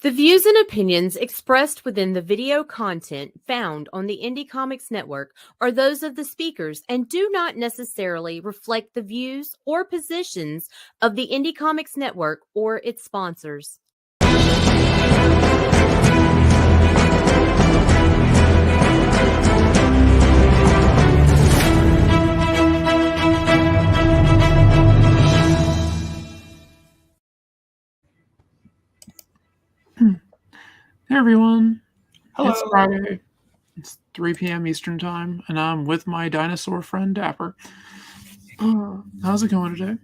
The views and opinions expressed within the video content found on the Indie Comics Network are those of the speakers and do not necessarily reflect the views or positions of the Indie Comics Network or its sponsors. Hey everyone, Hello. It's Friday, it's 3 p.m. Eastern Time, and I'm with my dinosaur friend Dapper. How's it going today?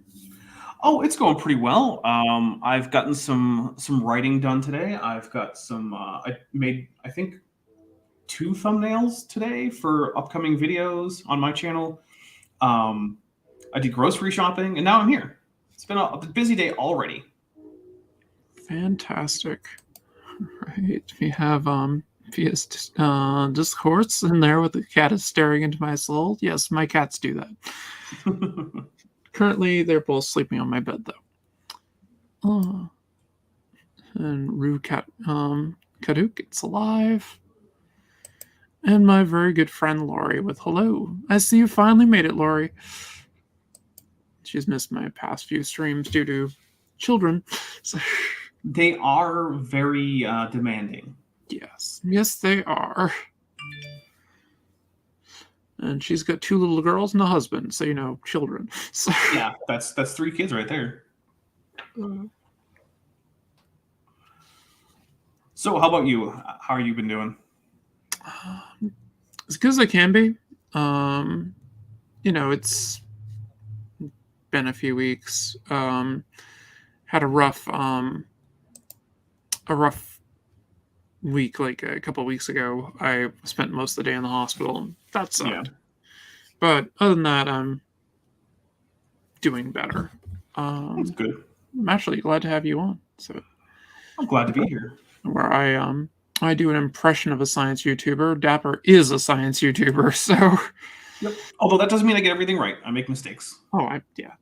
Oh, it's going pretty well. I've gotten some writing done today. I've got some. I made, I think, 2 thumbnails today for upcoming videos on my channel. I did grocery shopping, and now I'm here. It's been a busy day already. Fantastic. Right, we have PS discourse in there with the cat is staring into my soul. Yes, my cats do that. Currently, they're both sleeping on my bed though. And Rue Cat Kaduk, it's alive. And my very good friend Lori with hello. I see you finally made it, Lori. She's missed my past few streams due to children. So. They are very demanding. Yes, they are. And she's got 2 little girls and a husband, so children. So. Yeah, that's 3 kids right there. So, how about you? How have you been doing? As good as I can be. It's been a few weeks. Had a rough week, like a couple of weeks ago. I spent most of the day in the hospital. That sucked. Yeah. But other than that, I'm doing better. That's good. I'm actually glad to have you on. So I'm glad to be here. Where I do an impression of a science YouTuber. Dapper is a science YouTuber, so. Yep. Although that doesn't mean I get everything right. I make mistakes. Oh, yeah.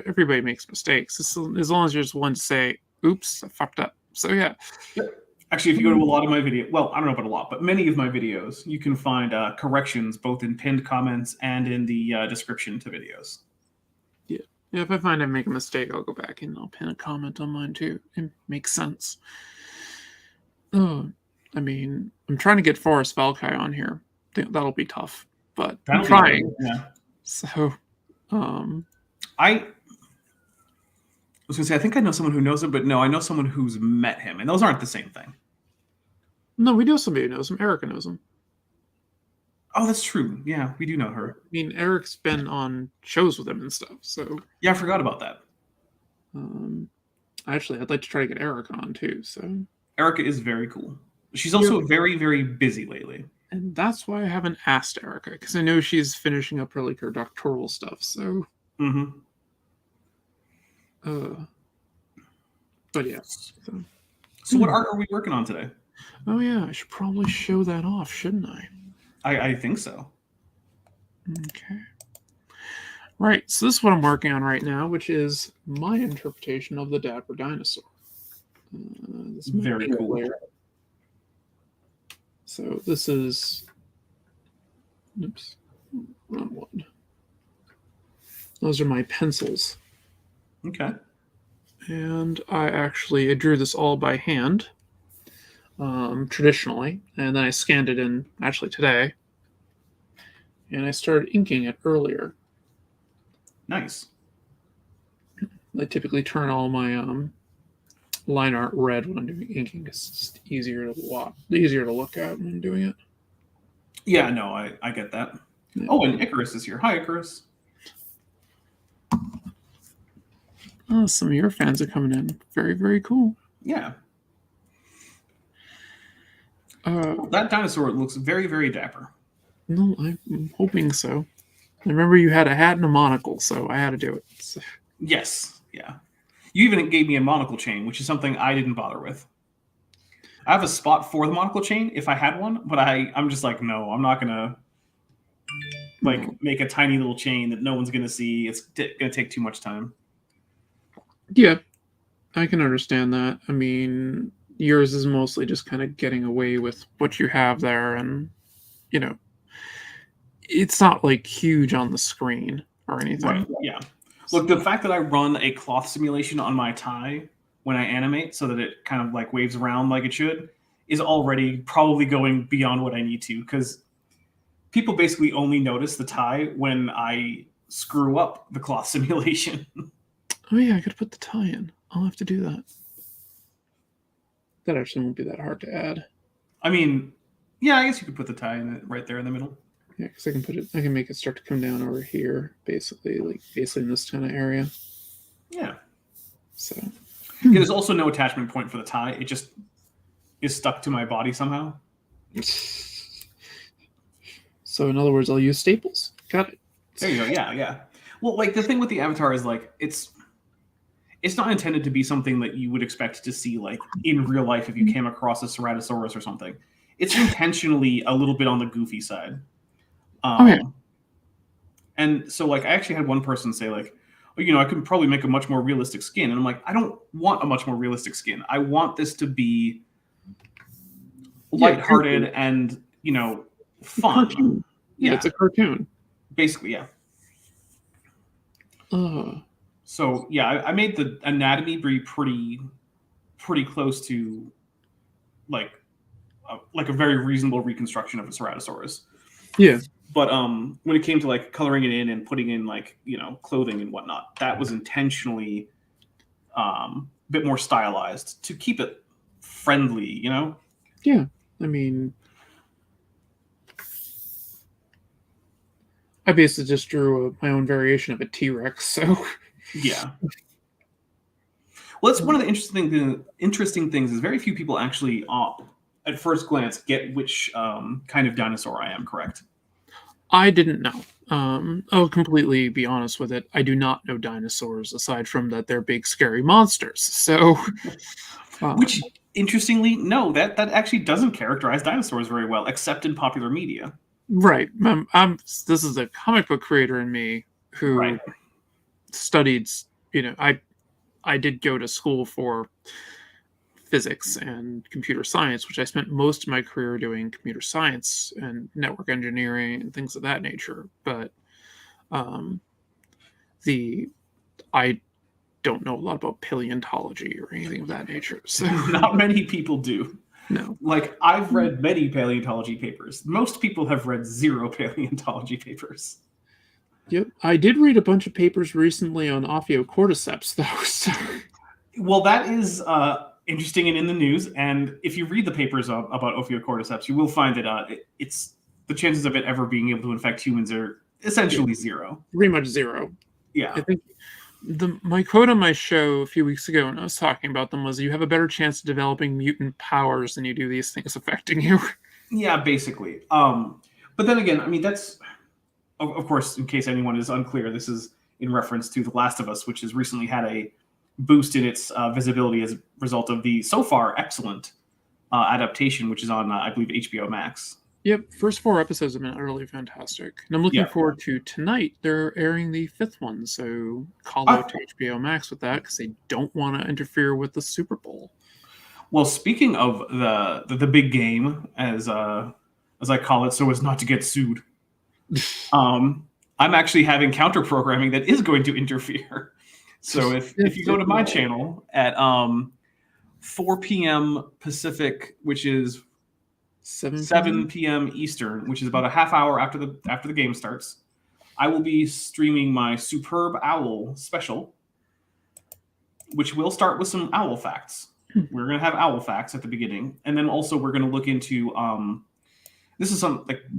Everybody makes mistakes. As long as there's one to say, "Oops, I fucked up." So yeah. Yep. Actually, if you go to a lot of my videos, well, I don't know about a lot, but many of my videos, you can find corrections both in pinned comments and in the description to videos. Yeah. If I find I make a mistake, I'll go back and I'll pin a comment on mine too. It makes sense. I'm trying to get Forrest Valkai on here. I think that'll be tough, but I'm trying. Yeah. So, I was going to say, I think I know someone who knows him, but no, I know someone who's met him, and those aren't the same thing. No, we know somebody who knows him. Erica knows him. Oh, that's true. Yeah, we do know her. Eric's been on shows with him and stuff, so... Yeah, I forgot about that. Actually, I'd like to try to get Erica on, too, so... Erica is very cool. She's also very, very busy lately. And that's why I haven't asked Erica, because I know she's finishing up her doctoral stuff, so... Mm-hmm. But yeah. So what art are we working on today? Oh yeah, I should probably show that off, shouldn't I? I think so. Okay. Right, so this is what I'm working on right now, which is my interpretation of the Dapper Dinosaur. This is very cool. So this is... Oops. Wrong one. Those are my pencils. Okay. And I drew this all by hand, traditionally, and then I scanned it in, actually today, and I started inking it earlier. Nice. I typically turn all my line art red when I'm doing inking, because it's just easier to look at when I'm doing it. Yeah, no, I get that. Yeah. Oh, and Icarus is here. Hi, Icarus. Oh, some of your fans are coming in. Very, very cool. Yeah. That dinosaur looks very, very dapper. No, I'm hoping so. I remember you had a hat and a monocle, so I had to do it. So. Yes, yeah. You even gave me a monocle chain, which is something I didn't bother with. I have a spot for the monocle chain if I had one, but I'm just like, no, I'm not going to make a tiny little chain that no one's going to see. It's going to take too much time. Yeah, I can understand that. I mean, yours is mostly just kind of getting away with what you have there, and it's not like huge on the screen or anything. Right. Yeah. Look, the fact that I run a cloth simulation on my tie when I animate so that it kind of like waves around like it should is already probably going beyond what I need to, because people basically only notice the tie when I screw up the cloth simulation. Oh yeah, I gotta put the tie in. I'll have to do that. That actually won't be that hard to add. I mean, yeah, I guess you could put the tie in right there in the middle. Yeah, because I can make it start to come down over here, basically in this kind of area. Yeah. So. Yeah, there's also no attachment point for the tie. It just is stuck to my body somehow. So in other words, I'll use staples. Got it. There you go. Yeah. Well, like the thing with the avatar is like it's not intended to be something that you would expect to see like in real life if you came across a Ceratosaurus or something. It's intentionally a little bit on the goofy side. And so like I actually had one person say like, oh, I could probably make a much more realistic skin. And I'm like, I don't want a much more realistic skin. I want this to be lighthearted and, fun. Yeah, it's a cartoon. Basically, yeah. So yeah, I made the anatomy be pretty close to like a very reasonable reconstruction of a Ceratosaurus. Yeah. But when it came to like coloring it in and putting in like clothing and whatnot, that was intentionally a bit more stylized to keep it friendly. Yeah, I mean, I basically just drew my own variation of a T-Rex. So yeah. Well, that's one of the interesting things is very few people actually, at first glance, get which kind of dinosaur I am. Correct. I didn't know. I'll completely be honest with it. I do not know dinosaurs aside from that they're big scary monsters. So, which interestingly, no, that actually doesn't characterize dinosaurs very well, except in popular media. Right. This is a comic book creator in me who studied. I did go to school for physics and computer science, which I spent most of my career doing computer science and network engineering and things of that nature. But I don't know a lot about paleontology or anything of that nature. So not many people do. No. Like I've read many paleontology papers. Most people have read 0 paleontology papers. Yep. I did read a bunch of papers recently on Ophiocordyceps, though. So. Well, that is interesting and in the news. And if you read the papers about Ophiocordyceps, you will find that it's the chances of it ever being able to infect humans are essentially 0. Pretty much 0. Yeah. I think my quote on my show a few weeks ago when I was talking about them was, you have a better chance of developing mutant powers than you do these things affecting you. Yeah, basically. But then again, I mean, that's, of course, in case anyone is unclear, this is in reference to The Last of Us, which has recently had a boost in its visibility as a result of the so far excellent adaptation, which is on, I believe, HBO Max. Yep, first 4 episodes have been utterly fantastic. And I'm looking forward to tonight. They're airing the 5th one, so call out to HBO Max with that because they don't want to interfere with the Super Bowl. Well, speaking of the big game, as I call it, so as not to get sued, I'm actually having counter programming that is going to interfere. So if you go to my channel at 4 p.m. Pacific, which is 7 p.m. Eastern, which is about a half hour after the game starts, I will be streaming my Superb Owl special, which will start with some owl facts. We're going to have owl facts at the beginning, and then also we're going to look into this is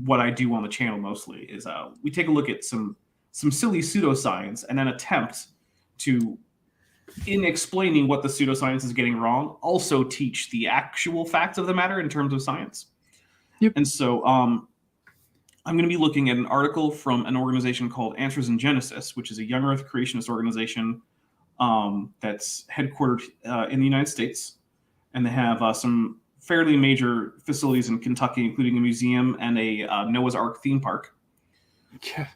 what I do on the channel mostly is we take a look at some silly pseudoscience and then attempt to, in explaining what the pseudoscience is getting wrong, also teach the actual facts of the matter in terms of science. Yep. And so I'm going to be looking at an article from an organization called Answers in Genesis, which is a young Earth creationist organization that's headquartered in the United States. And they have some fairly major facilities in Kentucky, including a museum and a Noah's Ark theme park. Yeah.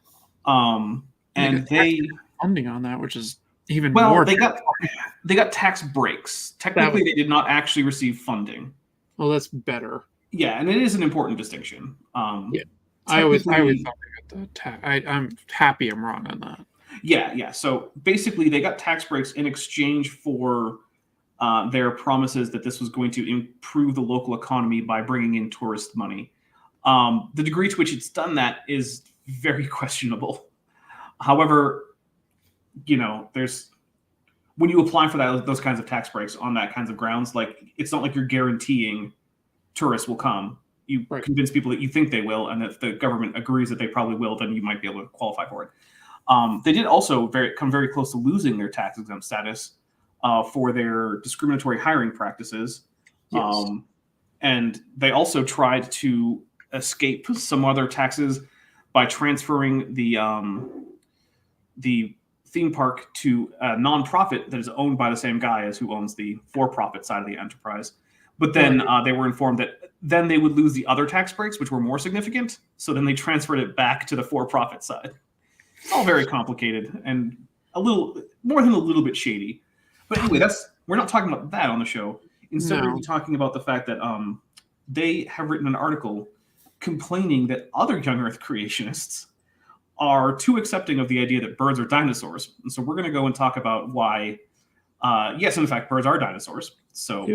And they funding on that, which is even Well, more. they got tax breaks. Technically, they did not actually receive funding. Well, that's better. Yeah, and it is an important distinction. Yeah. I always thought they got the tax. I'm happy I'm wrong on that. Yeah. So basically, they got tax breaks in exchange for their promises that this was going to improve the local economy by bringing in tourist money. The degree to which it's done that is very questionable. However, there's when you apply for those kinds of tax breaks on that kinds of grounds, like it's not like you're guaranteeing tourists will come. You convince people that you think they will, and if the government agrees that they probably will, then you might be able to qualify for it. They did also come very close to losing their tax exempt status for their discriminatory hiring practices. Yes. And they also tried to escape some other taxes by transferring the theme park to a nonprofit that is owned by the same guy as who owns the for-profit side of the enterprise. But then they were informed that then they would lose the other tax breaks, which were more significant. So then they transferred it back to the for-profit side. It's all very complicated and a little more than a little bit shady. But anyway, we're not talking about that on the show. Instead, we're talking about the fact that they have written an article complaining that other young Earth creationists are too accepting of the idea that birds are dinosaurs. And so we're going to go and talk about why, yes, in fact, birds are dinosaurs. So,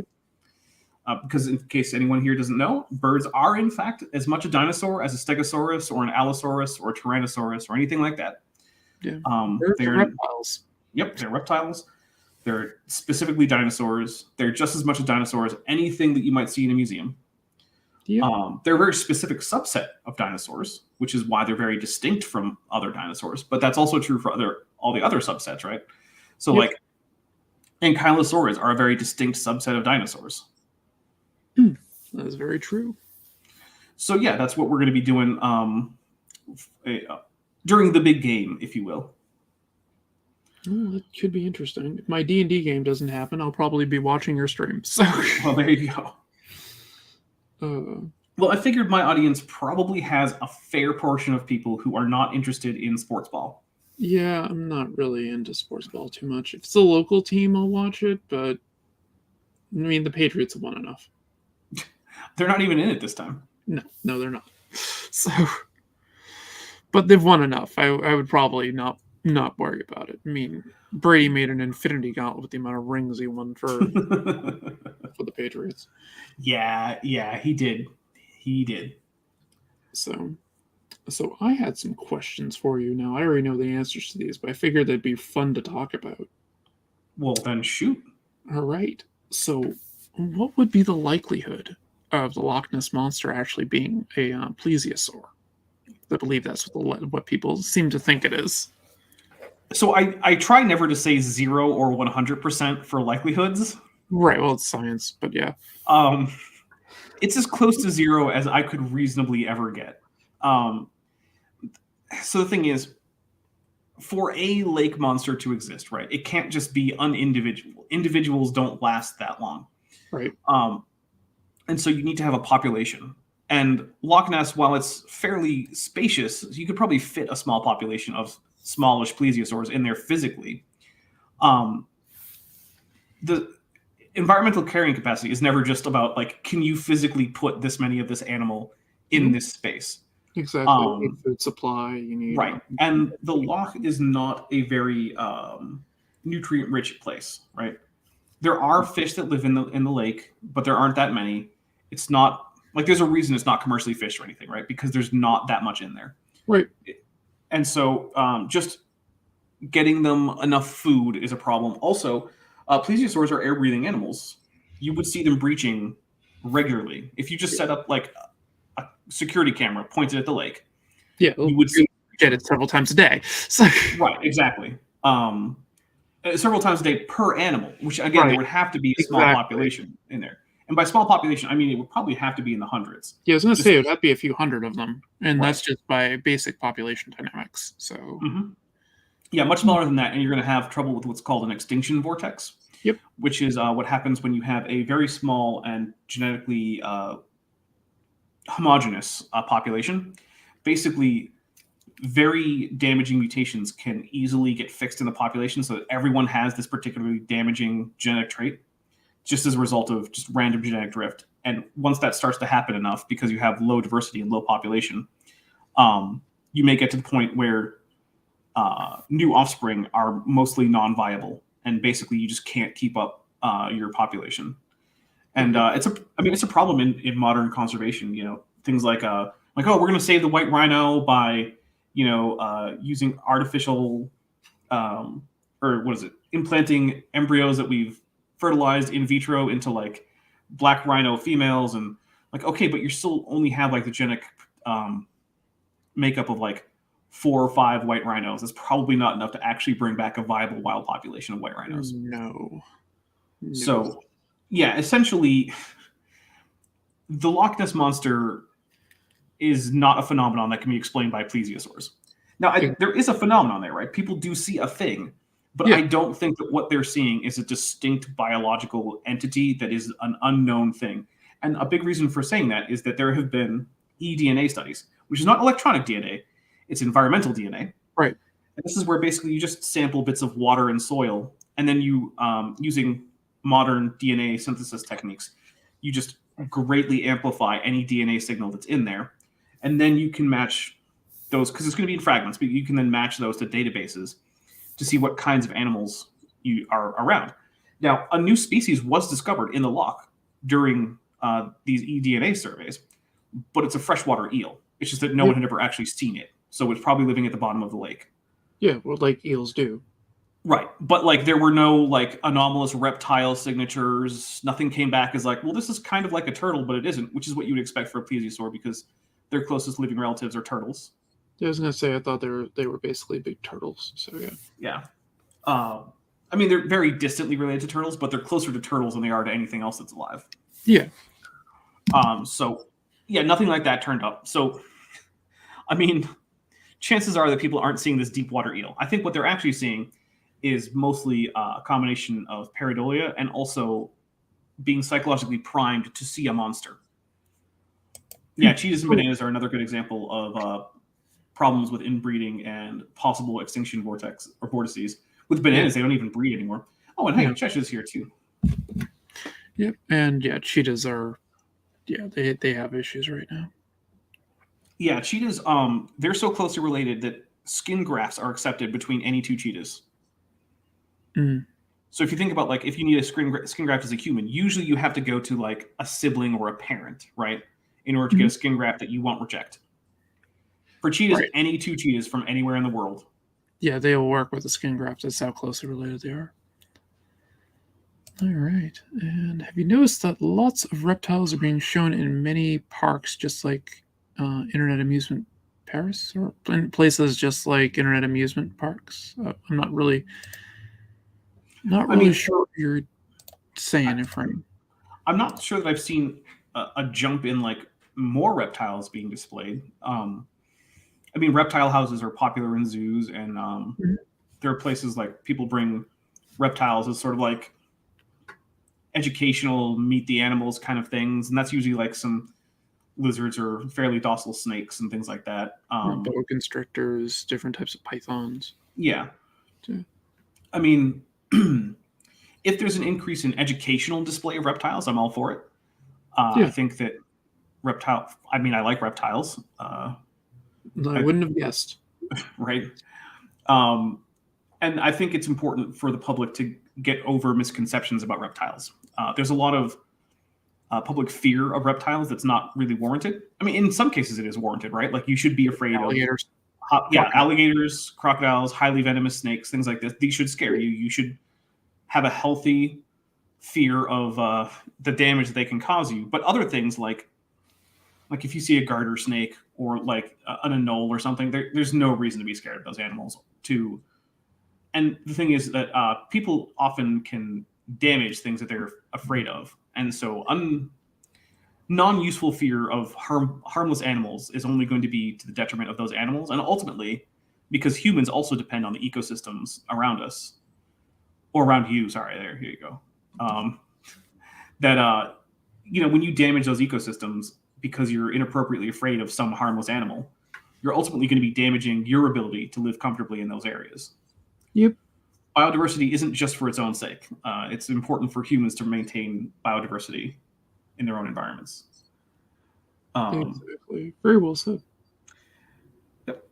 because in case anyone here doesn't know, birds are, in fact, as much a dinosaur as a stegosaurus or an allosaurus or a tyrannosaurus or anything like that. Yeah. They're reptiles. Yep, they're reptiles. They're specifically dinosaurs. They're just as much a dinosaur as anything that you might see in a museum. Yeah. They're a very specific subset of dinosaurs, which is why they're very distinct from other dinosaurs. But that's also true for all the other subsets, right? So, like, ankylosaurs are a very distinct subset of dinosaurs. That is very true. So, yeah, that's what we're going to be doing during the big game, if you will. Oh, that could be interesting. If my D&D game doesn't happen, I'll probably be watching your stream. So, well, there you go. Well, I figured my audience probably has a fair portion of people who are not interested in sports ball. Yeah, I'm not really into sports ball too much. If it's a local team, I'll watch it, but I mean, the Patriots have won enough. They're not even in it this time. No, they're not. So, but they've won enough. I would probably not worry about it. I mean, Brady made an infinity gauntlet with the amount of rings he won for the Patriots. Yeah, he did. He did. So I had some questions for you now. I already know the answers to these, but I figured they'd be fun to talk about. Well, then shoot. All right. So what would be the likelihood of the Loch Ness Monster actually being a plesiosaur? I believe that's what people seem to think it is. So I try never to say 0 or 100% for likelihoods. Right. Well, it's science, but yeah. It's as close to 0 as I could reasonably ever get. So the thing is, for a lake monster to exist, right, it can't just be unindividual. Individuals don't last that long. Right. And so you need to have a population. And Loch Ness, while it's fairly spacious, you could probably fit a small population of smallish plesiosaurs in there physically. The environmental carrying capacity is never just about, like, can you physically put this many of this animal in this space? Exactly. You need food supply. You need and the loch is not a very nutrient-rich place, right? There are fish that live in the lake, but there aren't that many. It's not like there's a reason it's not commercially fished or anything, right? Because there's not that much in there, right? And so just getting them enough food is a problem. Also, plesiosaurs are air-breathing animals. You would see them breaching regularly if you just set up like a security camera pointed at the lake. Yeah, you would get it several times a day. So. Right, exactly. Several times a day per animal, which again, there would have to be a small population in there. And by small population, I mean it would probably have to be in the hundreds. Yeah, I was going to say it would have to be a few hundred of them, and that's just by basic population dynamics. So, yeah, much smaller than that, and you're going to have trouble with what's called an extinction vortex. Yep. Which is what happens when you have a very small and genetically homogeneous population. Basically, very damaging mutations can easily get fixed in the population so that everyone has this particularly damaging genetic trait just as a result of just random genetic drift. And once that starts to happen enough, because you have low diversity and low population, you may get to the point where new offspring are mostly non-viable, and basically you just can't keep up your population. And it's a problem in modern conservation. Things like oh, we're going to save the white rhino by using artificial or what is it, implanting embryos that we've fertilized in vitro into like black rhino females, and like, okay, but you still only have like the genetic makeup of like 4 or 5 white rhinos. That's probably not enough to actually bring back a viable wild population of white rhinos. No. So yeah, essentially the Loch Ness Monster is not a phenomenon that can be explained by plesiosaurs. Now, there is a phenomenon there, right? People do see a thing, but I don't think that what they're seeing is a distinct biological entity that is an unknown thing. And a big reason for saying that is that there have been eDNA studies, which is not electronic DNA, it's environmental DNA. Right. And this is where basically you just sample bits of water and soil, and then you, using modern DNA synthesis techniques, you just greatly amplify any DNA signal that's in there. And then you can match those, because it's going to be in fragments, but you can then match those to databases to see what kinds of animals you are around. Now, a new species was discovered in the loch during these eDNA surveys, but it's a freshwater eel. It's just that no one had ever actually seen it. So it's probably living at the bottom of the lake. Yeah, well, like eels do. Right. But like there were no like anomalous reptile signatures. Nothing came back as like, well, this is kind of like a turtle, but it isn't, which is what you would expect for a plesiosaur because their closest living relatives are turtles. Yeah, I was gonna say I thought they were basically big turtles. So yeah. Yeah. I mean, they're very distantly related to turtles, but they're closer to turtles than they are to anything else that's alive. Yeah. So yeah, nothing like that turned up. So I mean, chances are that people aren't seeing this deep water eel. I think what they're actually seeing is mostly a combination of pareidolia and also being psychologically primed to see a monster. Yeah, cheetahs and bananas are another good example of problems with inbreeding and possible extinction vortices. With bananas, they don't even breed anymore. Oh, and hey, Cheshires here too. Yep, and yeah, cheetahs are, they have issues right now. Yeah, cheetahs, they're so closely related that skin grafts are accepted between any 2 cheetahs. Mm. So if you think about like if you need a skin graft as a human, usually you have to go to like a sibling or a parent, right, in order to get a skin graft that you won't reject. For cheetahs, any 2 cheetahs from anywhere in the world. Yeah, they will work with the skin graft. That's how closely related they are. All right. And have you noticed that lots of reptiles are being shown in many parks, just like Internet Amusement Paris, or in places just like Internet Amusement Parks? I'm not really sure what you're saying, Ephraim. I'm not sure that I've seen a jump in like more reptiles being displayed. I mean, reptile houses are popular in zoos, and there are places like people bring reptiles as sort of like educational, meet the animals kind of things, and that's usually like some lizards or fairly docile snakes and things like that. Boa constrictors, different types of pythons. Yeah. I mean, if there's an increase in educational display of reptiles, I'm all for it. I think that I like reptiles. I wouldn't have guessed. Right. And I think it's important for the public to get over misconceptions about reptiles. There's a lot of public fear of reptiles that's not really warranted. I mean, in some cases it is warranted, right? Like you should be afraid of alligators, crocodiles, highly venomous snakes, things like this. These should scare you. You should have a healthy fear of the damage that they can cause you. But other things like if you see a garter snake or like a anole or something, there's no reason to be scared of those animals. And the thing is that people often can damage things that they're afraid of. And so non-useful fear of harmless animals is only going to be to the detriment of those animals. And ultimately, because humans also depend on the ecosystems around us, or around you, here you go. When you damage those ecosystems because you're inappropriately afraid of some harmless animal, you're ultimately going to be damaging your ability to live comfortably in those areas. Yep. Biodiversity isn't just for its own sake. It's important for humans to maintain biodiversity in their own environments. Exactly. Very well said. Yep.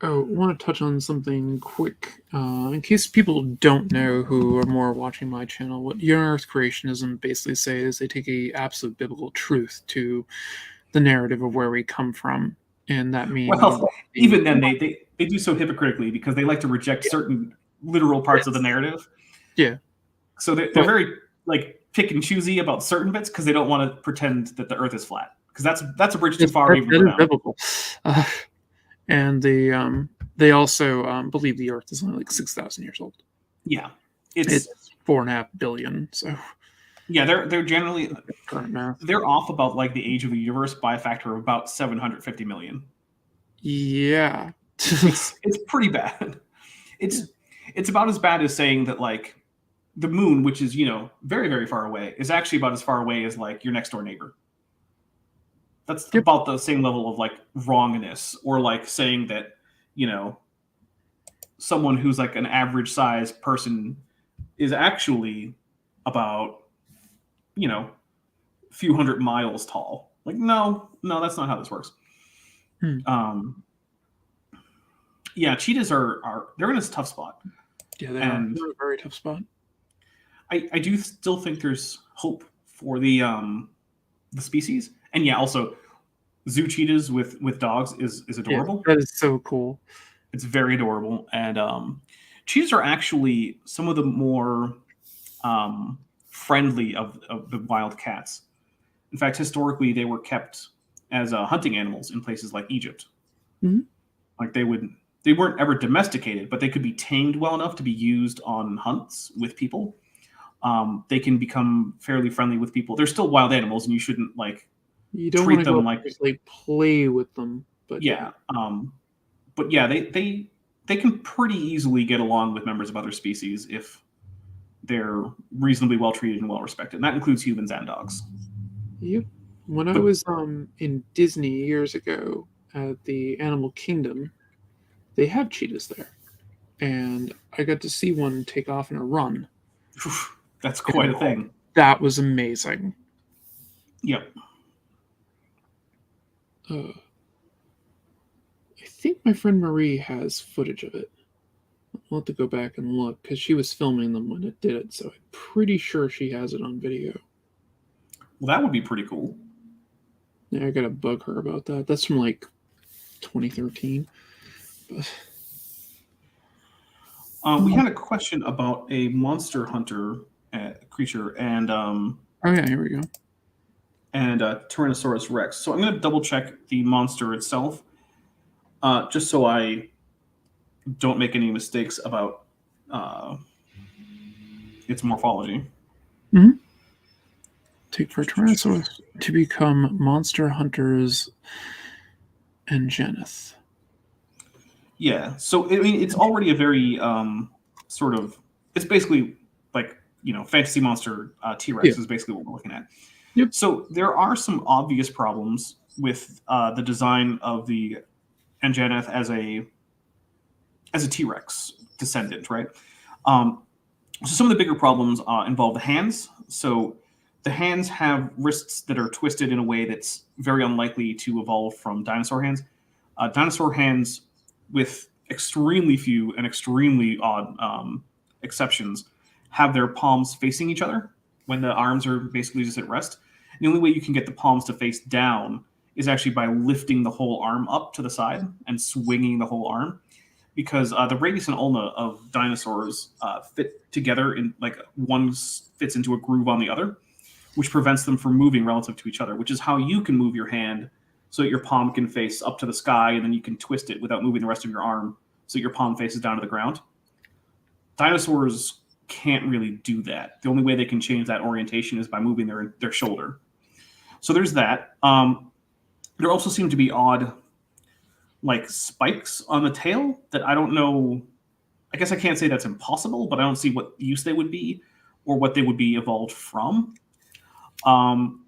Oh, I want to touch on something quick. In case people don't know who are more watching my channel, what Young Earth creationism basically say is they take a absolute biblical truth to the narrative of where we come from. And that means... Well, even then, they do so hypocritically because they like to reject certain literal parts of the narrative. Yeah. So they're very like pick and choosy about certain bits because they don't want to pretend that the Earth is flat, because that's a bridge too far. That is biblical. And they also believe the Earth is only like 6,000 years old. Yeah, it's 4.5 billion. So yeah, they're generally current math. They're off about like the age of the universe by a factor of about 750 million. Yeah, it's pretty bad. It's about as bad as saying that like the moon, which is very very far away, is actually about as far away as like your next door neighbor. That's about the same level of like wrongness, or like saying that someone who's like an average size person is actually about a few hundred miles tall. Like no, that's not how this works. Yeah, cheetahs they're in a tough spot. Yeah, they're in a very tough spot. I do still think there's hope for the species, and yeah, also zoo cheetahs with dogs is adorable. Yeah, that is so cool. It's very adorable, and cheetahs are actually some of the more friendly of the wild cats. In fact, historically, they were kept as hunting animals in places like Egypt. Mm-hmm. Like they weren't ever domesticated, but they could be tamed well enough to be used on hunts with people. They can become fairly friendly with people. They're still wild animals, and you shouldn't you don't treat want to them go like play with them. But yeah, but yeah, they can pretty easily get along with members of other species if they're reasonably well treated and well respected. And that includes humans and dogs. Yep. When I was in Disney years ago at the Animal Kingdom, they have cheetahs there, and I got to see one take off in a run. That's quite a thing. That was amazing. Yep. I think my friend Marie has footage of it. I'll have to go back and look because she was filming them when it did it, so I'm pretty sure she has it on video. Well, that would be pretty cool. Yeah, I gotta bug her about that. That's from like 2013. We had a question about a monster hunter creature, and oh yeah, here we go. And Tyrannosaurus Rex. So I'm going to double check the monster itself, just so I don't make any mistakes about its morphology. Mm-hmm. Take for Tyrannosaurus to become monster hunters and Geneth. Yeah, so I mean, it's already a very sort of. It's basically like fantasy monster T-Rex is basically what we're looking at. Yep. So there are some obvious problems with the design of the Anjaneth as a T-Rex descendant, right? So some of the bigger problems involve the hands. So the hands have wrists that are twisted in a way that's very unlikely to evolve from dinosaur hands. Dinosaur hands, with extremely few and extremely odd exceptions, have their palms facing each other when the arms are basically just at rest. And the only way you can get the palms to face down is actually by lifting the whole arm up to the side and swinging the whole arm, because the radius and ulna of dinosaurs fit together in like one fits into a groove on the other, which prevents them from moving relative to each other, which is how you can move your hand so that your palm can face up to the sky, and then you can twist it without moving the rest of your arm so that your palm faces down to the ground. Dinosaurs can't really do that. The only way they can change that orientation is by moving their shoulder. So there's that. There also seem to be odd like spikes on the tail that I don't know. I guess I can't say that's impossible, but I don't see what use they would be or what they would be evolved from.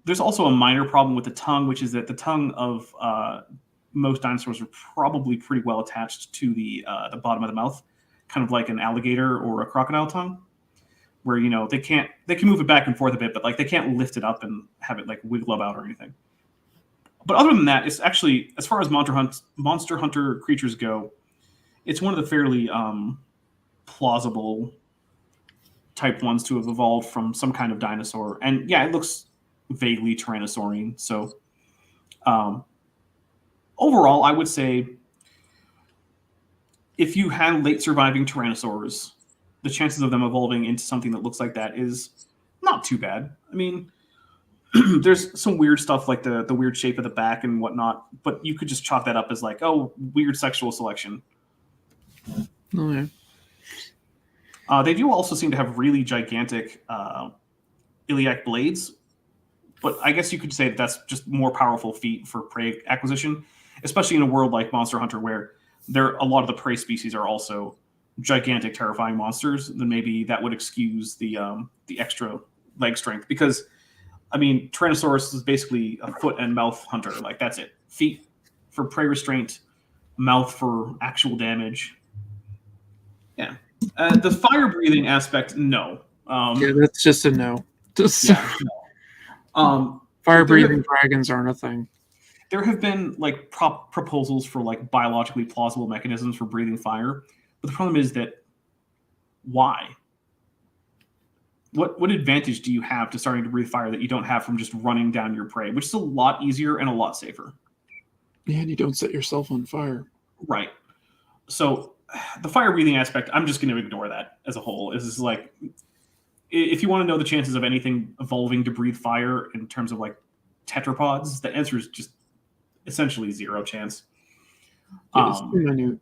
There's also a minor problem with the tongue, which is that the tongue of most dinosaurs are probably pretty well attached to the bottom of the mouth, kind of like an alligator or a crocodile tongue, where they can move it back and forth a bit, but like they can't lift it up and have it like wiggle about or anything. But other than that, it's actually, as far as monster hunter creatures go, it's one of the fairly plausible type ones to have evolved from some kind of dinosaur. And yeah, it looks vaguely tyrannosaurian. So overall, I would say if you had late surviving tyrannosaurs, the chances of them evolving into something that looks like that is not too bad. I mean, there's some weird stuff like the weird shape of the back and whatnot, but you could just chalk that up as like, oh, weird sexual selection. Oh, yeah. They do also seem to have really gigantic iliac blades, but I guess you could say that's just more powerful feet for prey acquisition, especially in a world like Monster Hunter where a lot of the prey species are also gigantic, terrifying monsters. Then maybe that would excuse the extra leg strength, because I mean, Tyrannosaurus is basically a foot and mouth hunter. Like, that's it. Feet for prey restraint, mouth for actual damage. Yeah. The fire breathing aspect, no. Yeah, that's just a no. Yeah, no. Fire breathing dragons aren't a thing. There have been like proposals for like biologically plausible mechanisms for breathing fire, but the problem is that why? What advantage do you have to starting to breathe fire that you don't have from just running down your prey, which is a lot easier and a lot safer? Yeah, and you don't set yourself on fire. Right. So the fire breathing aspect, I'm just going to ignore that as a whole. Is like, if you want to know the chances of anything evolving to breathe fire in terms of like tetrapods, the answer is just essentially 0 chance. Yeah, it's too minute.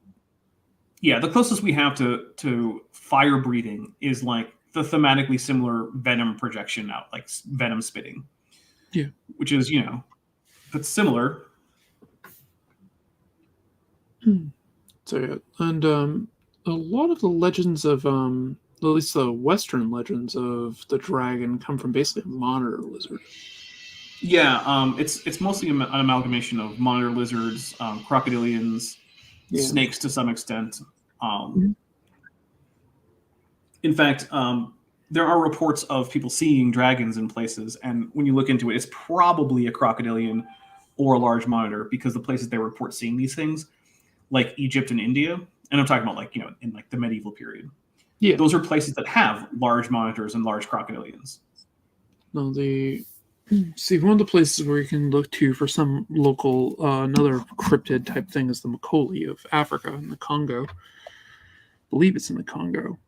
Yeah, the closest we have to fire breathing is like the thematically similar venom projection out, like venom spitting. Yeah. Which is, but similar. So yeah, and a lot of the legends of at least the Western legends of the dragon come from basically a monitor lizard. Yeah, it's mostly an amalgamation of monitor lizards, crocodilians, snakes to some extent. In fact, there are reports of people seeing dragons in places, and when you look into it, it's probably a crocodilian or a large monitor, because the places they report seeing these things, like Egypt and India, and I'm talking about like, in like the medieval period. Yeah, those are places that have large monitors and large crocodilians. No, one of the places where you can look to for some local, another cryptid type thing is the Makoli of Africa in the Congo. I believe it's in the Congo,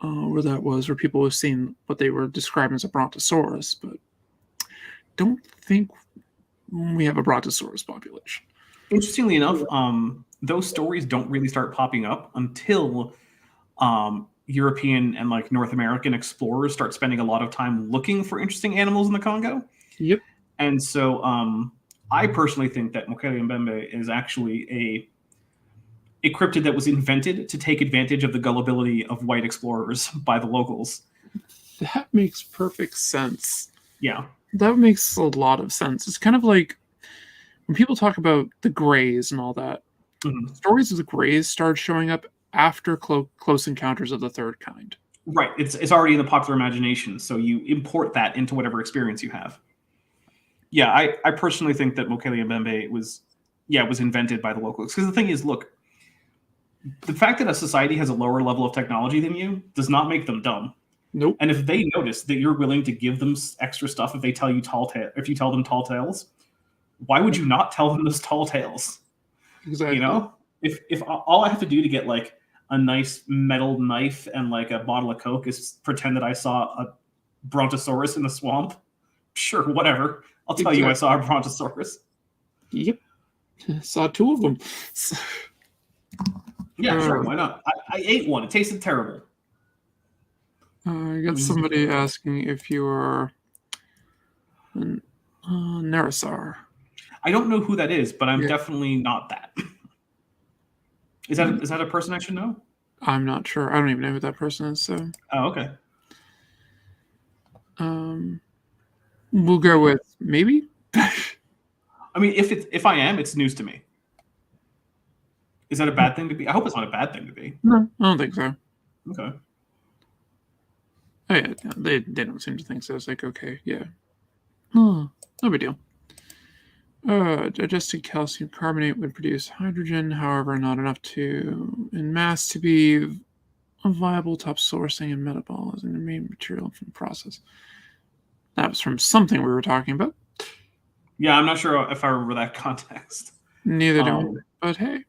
where that was, where people have seen what they were describing as a brontosaurus, but don't think we have a brontosaurus population. Interestingly enough, those stories don't really start popping up until European and like North American explorers start spending a lot of time looking for interesting animals in the Congo. Yep. And so I personally think that Mokele Mbembe is actually a cryptid that was invented to take advantage of the gullibility of white explorers by the locals. That makes perfect sense. Yeah. That makes a lot of sense. It's kind of like when people talk about the Greys and all that, stories of the Greys started showing up after Close Encounters of the Third Kind. Right. It's already in the popular imagination, so you import that into whatever experience you have. Yeah, I personally think that Mokele Mbembe was invented by the locals. Because the thing is, look, the fact that a society has a lower level of technology than you does not make them dumb. Nope. And if they notice that you're willing to give them extra stuff, if you tell them tall tales, why would you not tell them those tall tales? Exactly. If all I have to do to get like a nice metal knife and like a bottle of Coke is pretend that I saw a brontosaurus in the swamp, sure, whatever. I'll tell you I saw a brontosaurus. Yep. Saw 2 of them. Yeah, sure, why not? I ate one. It tasted terrible. I got somebody asking if you are an Narasar. I don't know who that is, but I'm definitely not that. Is that a person I should know? I'm not sure. I don't even know who that person is. So. Oh, okay. We'll go with maybe. I mean, if I am, it's news to me. Is that a bad thing to be? I hope it's not a bad thing to be. No, I don't think so. Okay. Oh, yeah, they don't seem to think so. It's like, okay, yeah. Oh, no big deal. Digested calcium carbonate would produce hydrogen, however, not enough in mass to be a viable top sourcing and metabolism the main material from the process. That was from something we were talking about. Yeah, I'm not sure if I remember that context. Neither do I, but hey.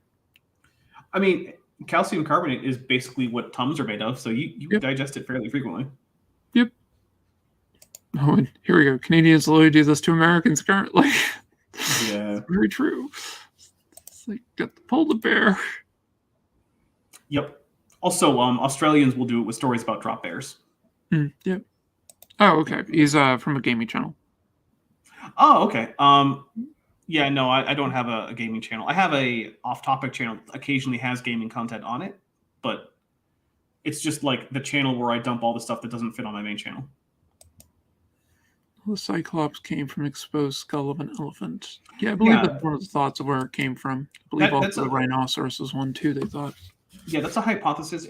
I mean, calcium carbonate is basically what Tums are made of, so you digest it fairly frequently. Yep. Oh, and here we go. Canadians literally do this to Americans currently. Yeah. It's very true. It's like, got the polar bear. Yep. Also, Australians will do it with stories about drop bears. Yep. Oh, okay. He's from a gaming channel. Oh, okay. Yeah, no, I don't have a gaming channel. I have a off-topic channel that occasionally has gaming content on it, but it's just like the channel where I dump all the stuff that doesn't fit on my main channel. The Cyclops came from exposed skull of an elephant. Yeah, I believe that's one of the thoughts of where it came from. I believe also the rhinoceros was one too, they thought. Yeah, that's a hypothesis.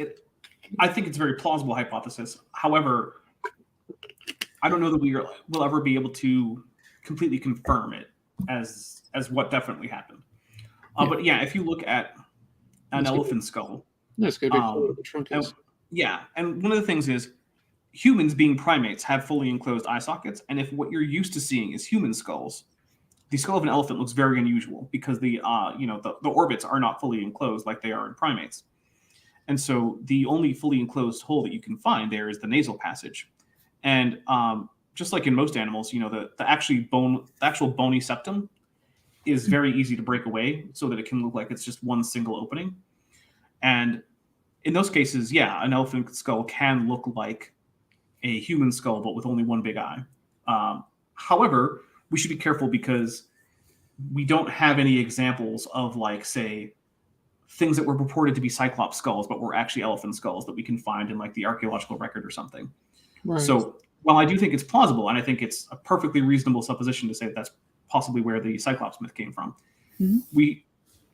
I think it's a very plausible hypothesis. However, I don't know that we will ever be able to completely confirm it as what definitely happened. But yeah, if you look at an elephant skull, that's good. The trunk is. And one of the things is humans, being primates, have fully enclosed eye sockets, and if what you're used to seeing is human skulls, the skull of an elephant looks very unusual because the orbits are not fully enclosed like they are in primates. And so the only fully enclosed hole that you can find there is the nasal passage. And just like in most animals, the actual bony septum is very easy to break away so that it can look like it's just one single opening. And in those cases, yeah, an elephant skull can look like a human skull, but with only one big eye. However, we should be careful because we don't have any examples of, like, say, things that were purported to be Cyclops skulls, but were actually elephant skulls that we can find in, like, the archaeological record or something. Right. So while I do think it's plausible, and I think it's a perfectly reasonable supposition to say that's possibly where the Cyclops myth came from,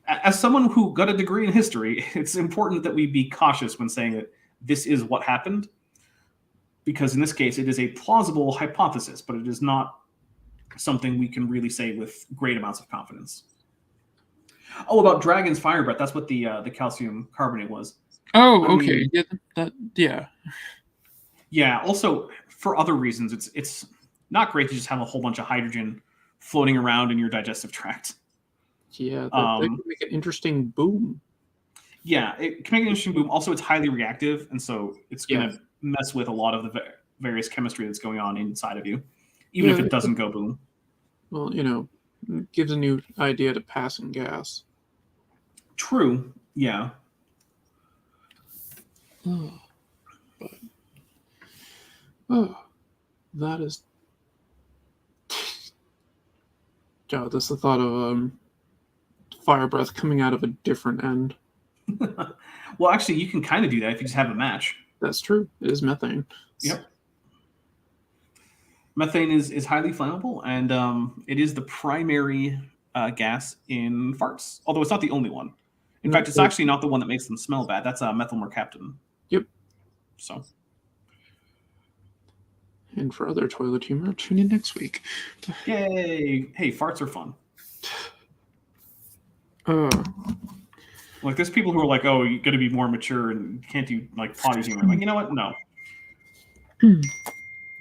as someone who got a degree in history, it's important that we be cautious when saying that this is what happened, because in this case, it is a plausible hypothesis, but it is not something we can really say with great amounts of confidence. Oh, about dragon's fire breath. That's what the calcium carbonate was. Oh, okay. Yeah. Yeah. Also, for other reasons, it's not great to just have a whole bunch of hydrogen floating around in your digestive tract. Yeah, that could make an interesting boom. Yeah, it can make an interesting boom. Also, it's highly reactive, and so it's going to mess with a lot of the various chemistry that's going on inside of you, even if it doesn't go boom. Well, it gives a new idea to passing gas. True. Yeah. That is. Yeah, that's the thought of fire breath coming out of a different end. Well, actually, you can kind of do that if you just have a match. That's true. It is methane. Yep. Methane is highly flammable, and it is the primary gas in farts, although it's not the only one. In fact, it's actually not the one that makes them smell bad. That's methyl mercaptan. Yep. So. And for other toilet humor, tune in next week. Yay! Hey, farts are fun. Like, there's people who are like, "Oh, you got to be more mature and can't do like potty humor." Like, you know what? No.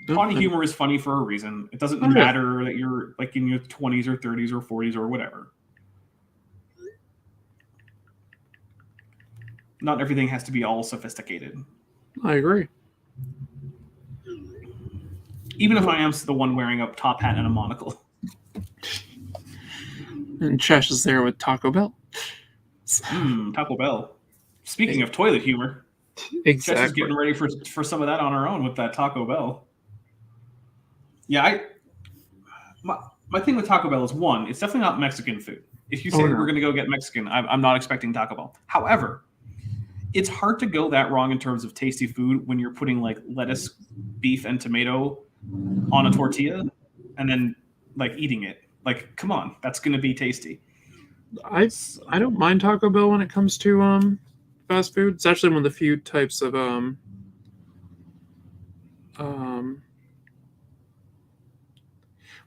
Potty humor is funny for a reason. It doesn't matter that you're like in your 20s or 30s or 40s or whatever. Not everything has to be all sophisticated. I agree. Even if I am the one wearing a top hat and a monocle. And Chesh is there with Taco Bell. Taco Bell. Speaking of toilet humor, exactly. Chesh is getting ready for some of that on her own with that Taco Bell. Yeah, my thing with Taco Bell is, one, it's definitely not Mexican food. If you say we're going to go get Mexican, I'm not expecting Taco Bell. However, it's hard to go that wrong in terms of tasty food when you're putting like lettuce, beef, and tomato on a tortilla and then like eating it. Like, come on, that's going to be tasty. I don't mind Taco Bell when it comes to fast food. It's actually one of the few types of um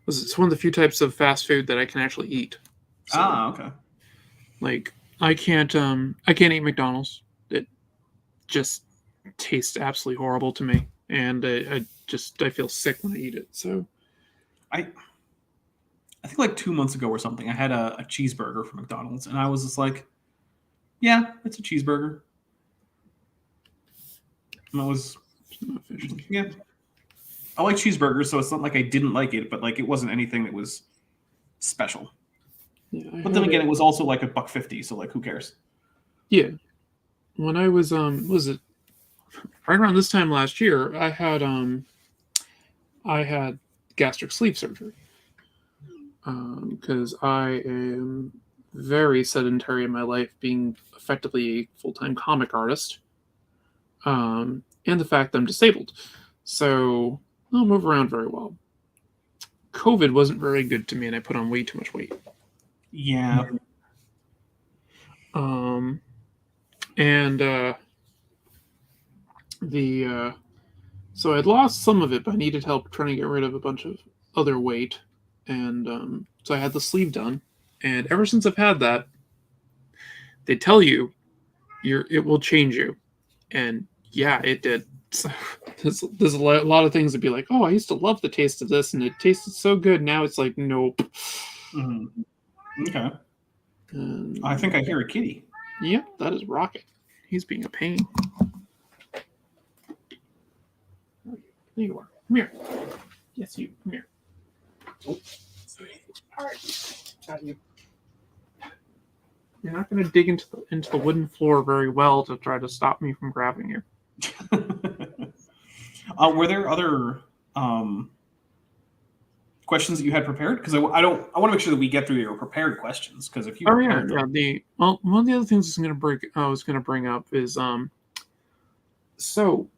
it's one of the few types of fast food that I can actually eat. So, Okay. like I can't eat McDonald's. It just tastes absolutely horrible to me, and I feel sick when I eat it. So I think like 2 months ago or something, I had a cheeseburger from McDonald's, and I was just like, yeah, it's a cheeseburger. And I was, it's not official. yeah. I like cheeseburgers, so it's not like I didn't like it, but like it wasn't anything that was special. Yeah, But then again, it was also like $1.50, so like who cares? yeah. When I was it right around this time last year, I had gastric sleeve surgery because I am very sedentary in my life, being effectively a full-time comic artist, and the fact that I'm disabled, so I don't move around very well. COVID wasn't very good to me, and I put on way too much weight. Yeah. And the so I'd lost some of it, but I needed help trying to get rid of a bunch of other weight, and so I had the sleeve done. And ever since I've had that, they tell you it will change you, and yeah, it did. So there's a lot of things to be like, oh, I used to love the taste of this, and it tasted so good. Now it's like, nope. Mm-hmm. Okay. I think I hear a kitty. Yep, that is Rocket. He's being a pain. There you are. Come here. Yes, you. Come here. Oh. All right. Got you. You're not going to dig into the wooden floor very well to try to stop me from grabbing you. Were there other questions that you had prepared? Because I want to make sure that we get through your prepared questions. Because if you one of the other things I was going to bring up is so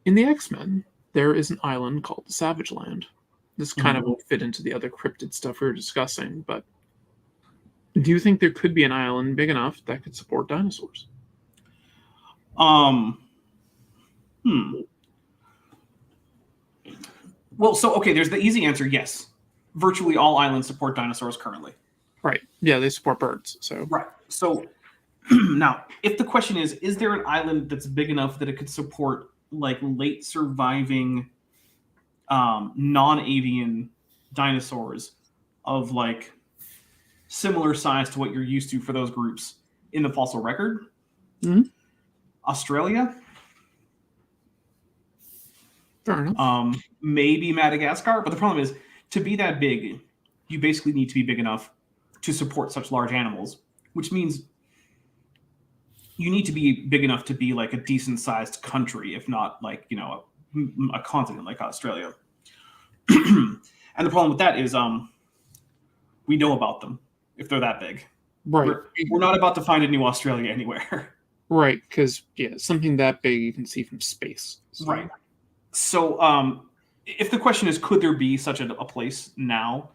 in the X-Men there is an island called the Savage Land. This kind of won't fit into the other cryptid stuff we were discussing, but do you think there could be an island big enough that could support dinosaurs? Well, so okay, there's the easy answer, yes. Virtually all islands support dinosaurs currently. Right. Yeah, they support birds. So right. So now, if the question is there an island that's big enough that it could support like late surviving non-avian dinosaurs of like similar size to what you're used to for those groups in the fossil record? Mm-hmm. Australia? Fair enough. Maybe Madagascar, but the problem is to be that big, you basically need to be big enough to support such large animals, which means you need to be big enough to be like a decent sized country, if not like, you know, a continent like Australia. And the problem with that is we know about them if they're that big. Right. We're not about to find a new Australia anywhere. Right, because yeah, something that big you can see from space. So. Right. So if the question is, could there be such a place now?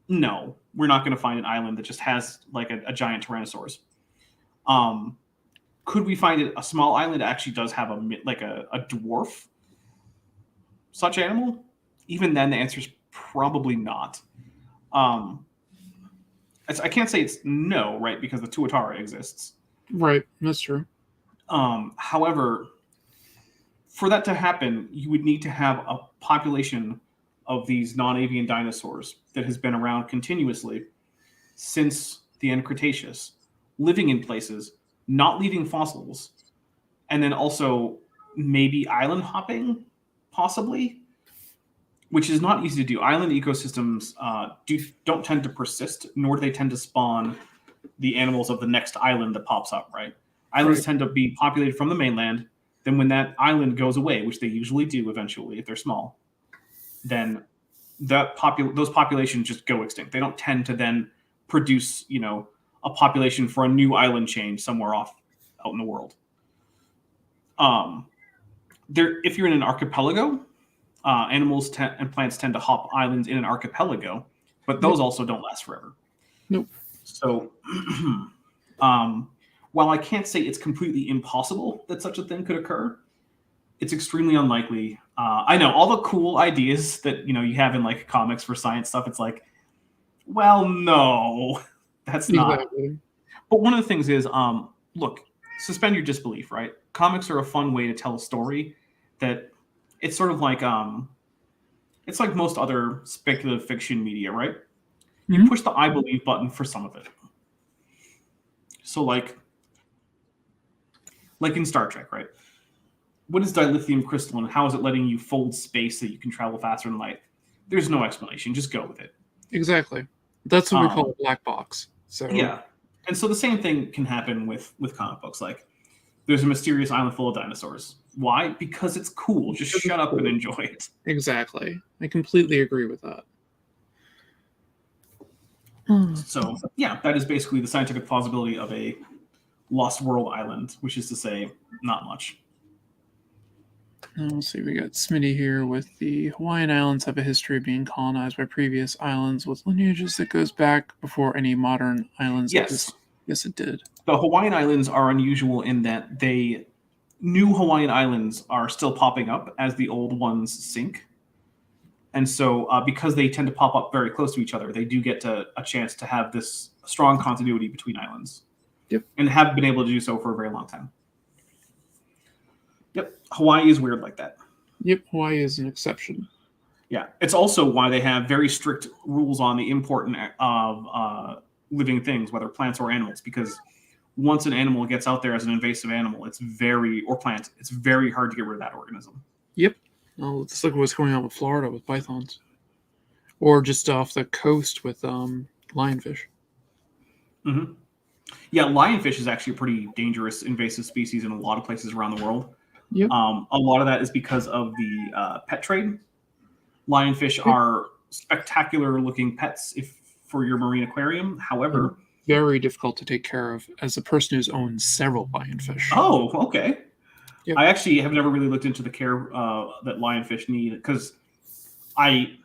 No, we're not going to find an island that just has like a giant Tyrannosaurus. Could we find a small island that actually does have a dwarf such animal? Even then, the answer is probably not. I can't say it's no, right? Because the Tuatara exists. Right, that's true. However, for that to happen, you would need to have a population of these non-avian dinosaurs that has been around continuously since the end Cretaceous, living in places, not leaving fossils, and then also maybe island hopping, possibly, which is not easy to do. Island ecosystems don't tend to persist, nor do they tend to spawn the animals of the next island that pops up, right? Islands tend to be populated from the mainland. Then when that island goes away, which they usually do eventually if they're small, then those populations just go extinct. They don't tend to then produce, you know, a population for a new island chain somewhere off out in the world. If you're in an archipelago, animals and plants tend to hop islands in an archipelago, but those also don't last forever. Nope. So, while I can't say it's completely impossible that such a thing could occur, it's extremely unlikely. I know all the cool ideas that you have in like comics for science stuff. It's like, well, no, that's not. Exactly. But one of the things is, look, suspend your disbelief, right? Comics are a fun way to tell a story that it's sort of like it's like most other speculative fiction media, right? You Mhm. push the I believe button for some of it. So like in Star Trek, right? What is dilithium crystal and how is it letting you fold space so you can travel faster than light? There's no explanation. Just go with it. Exactly. That's what we call a black box. So Yeah. And so the same thing can happen with comic books. Like there's a mysterious island full of dinosaurs. Why? Because it's cool. Just shut up and enjoy it. Exactly. I completely agree with that. So yeah, that is basically the scientific plausibility of a lost world island, which is to say, not much. Let's see, we got Smitty here with the Hawaiian Islands have a history of being colonized by previous islands with lineages that goes back before any modern islands Yes. exist. Yes, it did. The Hawaiian Islands are unusual in that new Hawaiian Islands are still popping up as the old ones sink. And so because they tend to pop up very close to each other, they do get a chance to have this strong continuity between islands. Yep. And have been able to do so for a very long time. Yep. Hawaii is weird like that. Yep, Hawaii is an exception. Yeah. It's also why they have very strict rules on the import of living things, whether plants or animals, because once an animal gets out there as an invasive animal, it's very hard to get rid of that organism. Yep. Well, let's look at what's going on with Florida with pythons. Or just off the coast with lionfish. Mm-hmm. Yeah, lionfish is actually a pretty dangerous invasive species in a lot of places around the world. Yep. A lot of that is because of the pet trade. Lionfish are spectacular looking pets for your marine aquarium. However, very difficult to take care of as a person who's owned several lionfish. Oh, okay. Yep. I actually have never really looked into the care that lionfish need because I'm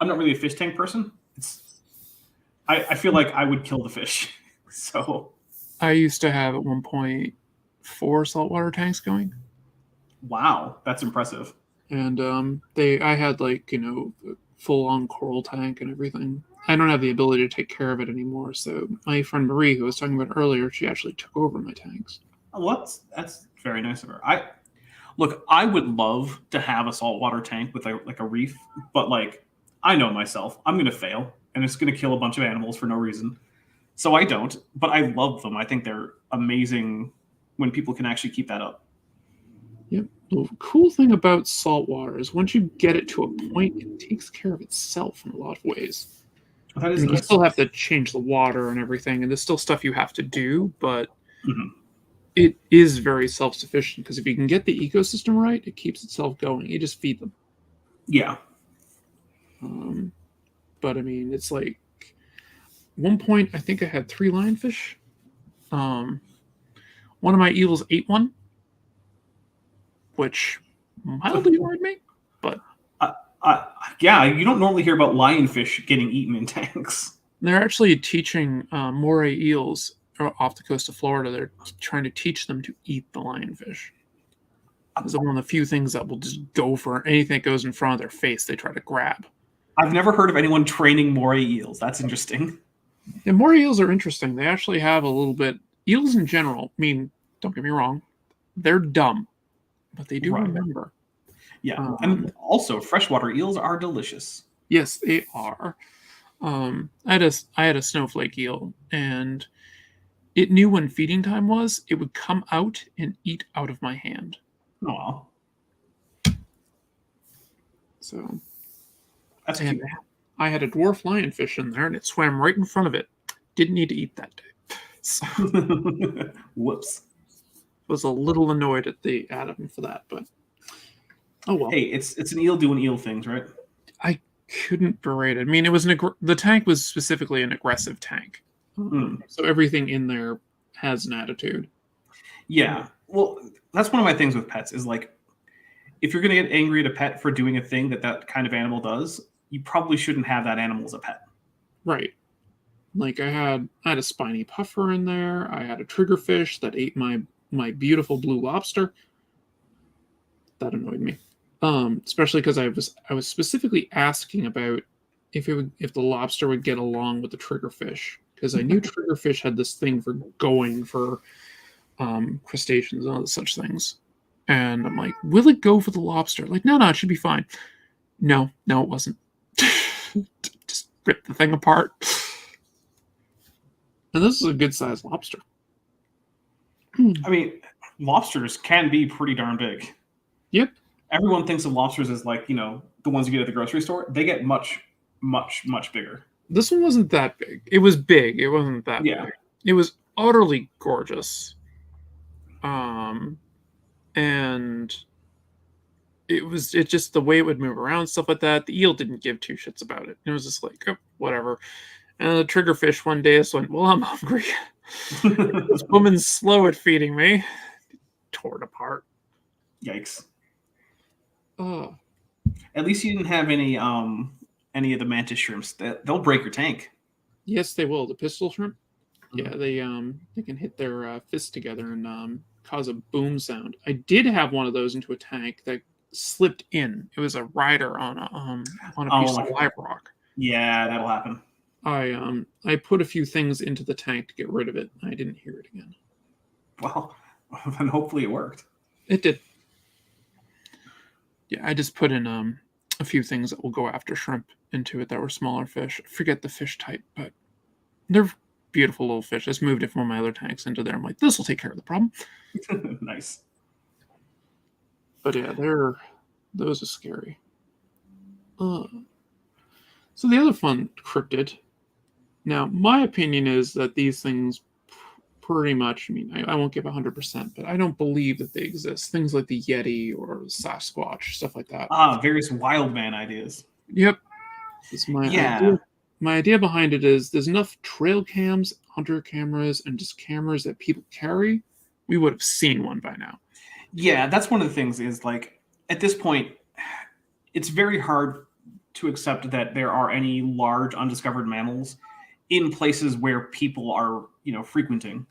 not really a fish tank person. I feel like I would kill the fish. So I used to have at one point 4 saltwater tanks going. Wow, that's impressive. And I had like a full-on coral tank and everything. I don't have the ability to take care of it anymore. So my friend Marie, who I was talking about earlier, she actually took over my tanks. Well, that's very nice of her. I would love to have a saltwater tank with a reef, but I know myself, I'm going to fail, and it's going to kill a bunch of animals for no reason. So I don't, but I love them. I think they're amazing when people can actually keep that up. Yep. The cool thing about saltwater is once you get it to a point, it takes care of itself in a lot of ways. Well, that is nice. You still have to change the water and everything, and there's still stuff you have to do, but it is very self-sufficient because if you can get the ecosystem right, it keeps itself going. You just feed them. Yeah. But I mean, it's like one point I think I had 3 lionfish. One of my eels ate one, which mildly worried me. But yeah, you don't normally hear about lionfish getting eaten in tanks. They're actually teaching moray eels off the coast of Florida. They're trying to teach them to eat the lionfish. It's one of the few things that will just go for anything that goes in front of their face. They try to grab. I've never heard of anyone training moray eels. That's interesting. And moray eels are interesting. They actually have a little bit. Eels in general, I mean, don't get me wrong, they're dumb, but they do remember. Yeah, and also freshwater eels are delicious. Yes, they are. I had a snowflake eel, and it knew when feeding time was. It would come out and eat out of my hand. Oh, wow. So that's cute. I had a dwarf lionfish in there, and it swam right in front of it. Didn't need to eat that day. So, whoops. Was a little annoyed at Adam for that, but oh well. Hey, it's an eel doing eel things, right? I couldn't berate it. I mean, it was the tank was specifically an aggressive tank, so everything in there has an attitude. Yeah, well, that's one of my things with pets is if you're going to get angry at a pet for doing a thing that kind of animal does, you probably shouldn't have that animal as a pet. Right. Like I had a spiny puffer in there. I had a triggerfish that ate my beautiful blue lobster. That annoyed me. Especially because I was specifically asking about if the lobster would get along with the triggerfish, because I knew triggerfish had this thing for going for crustaceans and all such things. And I'm like, will it go for the lobster? Like, no, it should be fine. No, it wasn't. Just rip the thing apart. And this is a good sized lobster. I mean, lobsters can be pretty darn big. Yep. Everyone thinks of lobsters as like, the ones you get at the grocery store. They get much, much, much bigger. This one wasn't that big. It was big. It wasn't that big. It was utterly gorgeous. And it just the way it would move around, stuff like that. The eel didn't give two shits about it. It was just like, oh, whatever. And the triggerfish one day just went, well, I'm hungry. This woman's slow at feeding me. Tore it apart. Yikes. Oh. At least you didn't have any of the mantis shrimps. They'll break your tank. Yes, they will. The pistol shrimp. Yeah, they can hit their fists together and cause a boom sound. I did have one of those into a tank that slipped in. It was a rider on a piece of live rock. Yeah, that'll happen. I put a few things into the tank to get rid of it. I didn't hear it again. Well, then hopefully it worked. It did. Yeah, I just put in a few things that will go after shrimp into it that were smaller fish. I forget the fish type, but they're beautiful little fish. I just moved it from one of my other tanks into there. I'm like, this will take care of the problem. Nice. But yeah, those are scary. So the other fun cryptid. Now, my opinion is that these things pretty much, I won't give 100%, but I don't believe that they exist. Things like the Yeti or Sasquatch, stuff like that. Various wild man ideas. Yep. It's my idea. My idea behind it is there's enough trail cams, hunter cameras, and just cameras that people carry. We would have seen one by now. Yeah, that's one of the things is like, at this point, it's very hard to accept that there are any large undiscovered mammals in places where people are, frequenting.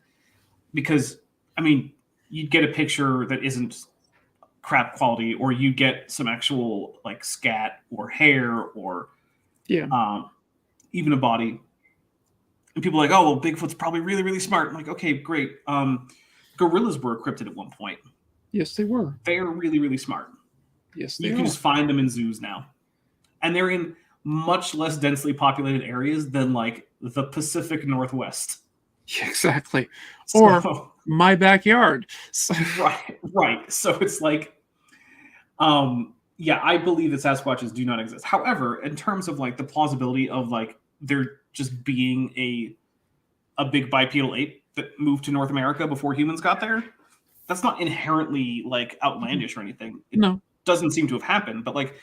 Because, you'd get a picture that isn't crap quality, or you get some actual like scat or hair or even a body. And people are like, oh, well, Bigfoot's probably really, really smart. I'm like, okay, great. Gorillas were a cryptid at one point. Yes, they were. They're really, really smart. Yes, they You are. can just find them in zoos now. And they're in much less densely populated areas than like the Pacific Northwest. Yeah, exactly. Or my backyard. So. Right. So it's like, I believe that Sasquatches do not exist. However, in terms of like the plausibility of like there just being a big bipedal ape that moved to North America before humans got there, that's not inherently like outlandish or anything. It doesn't seem to have happened, but like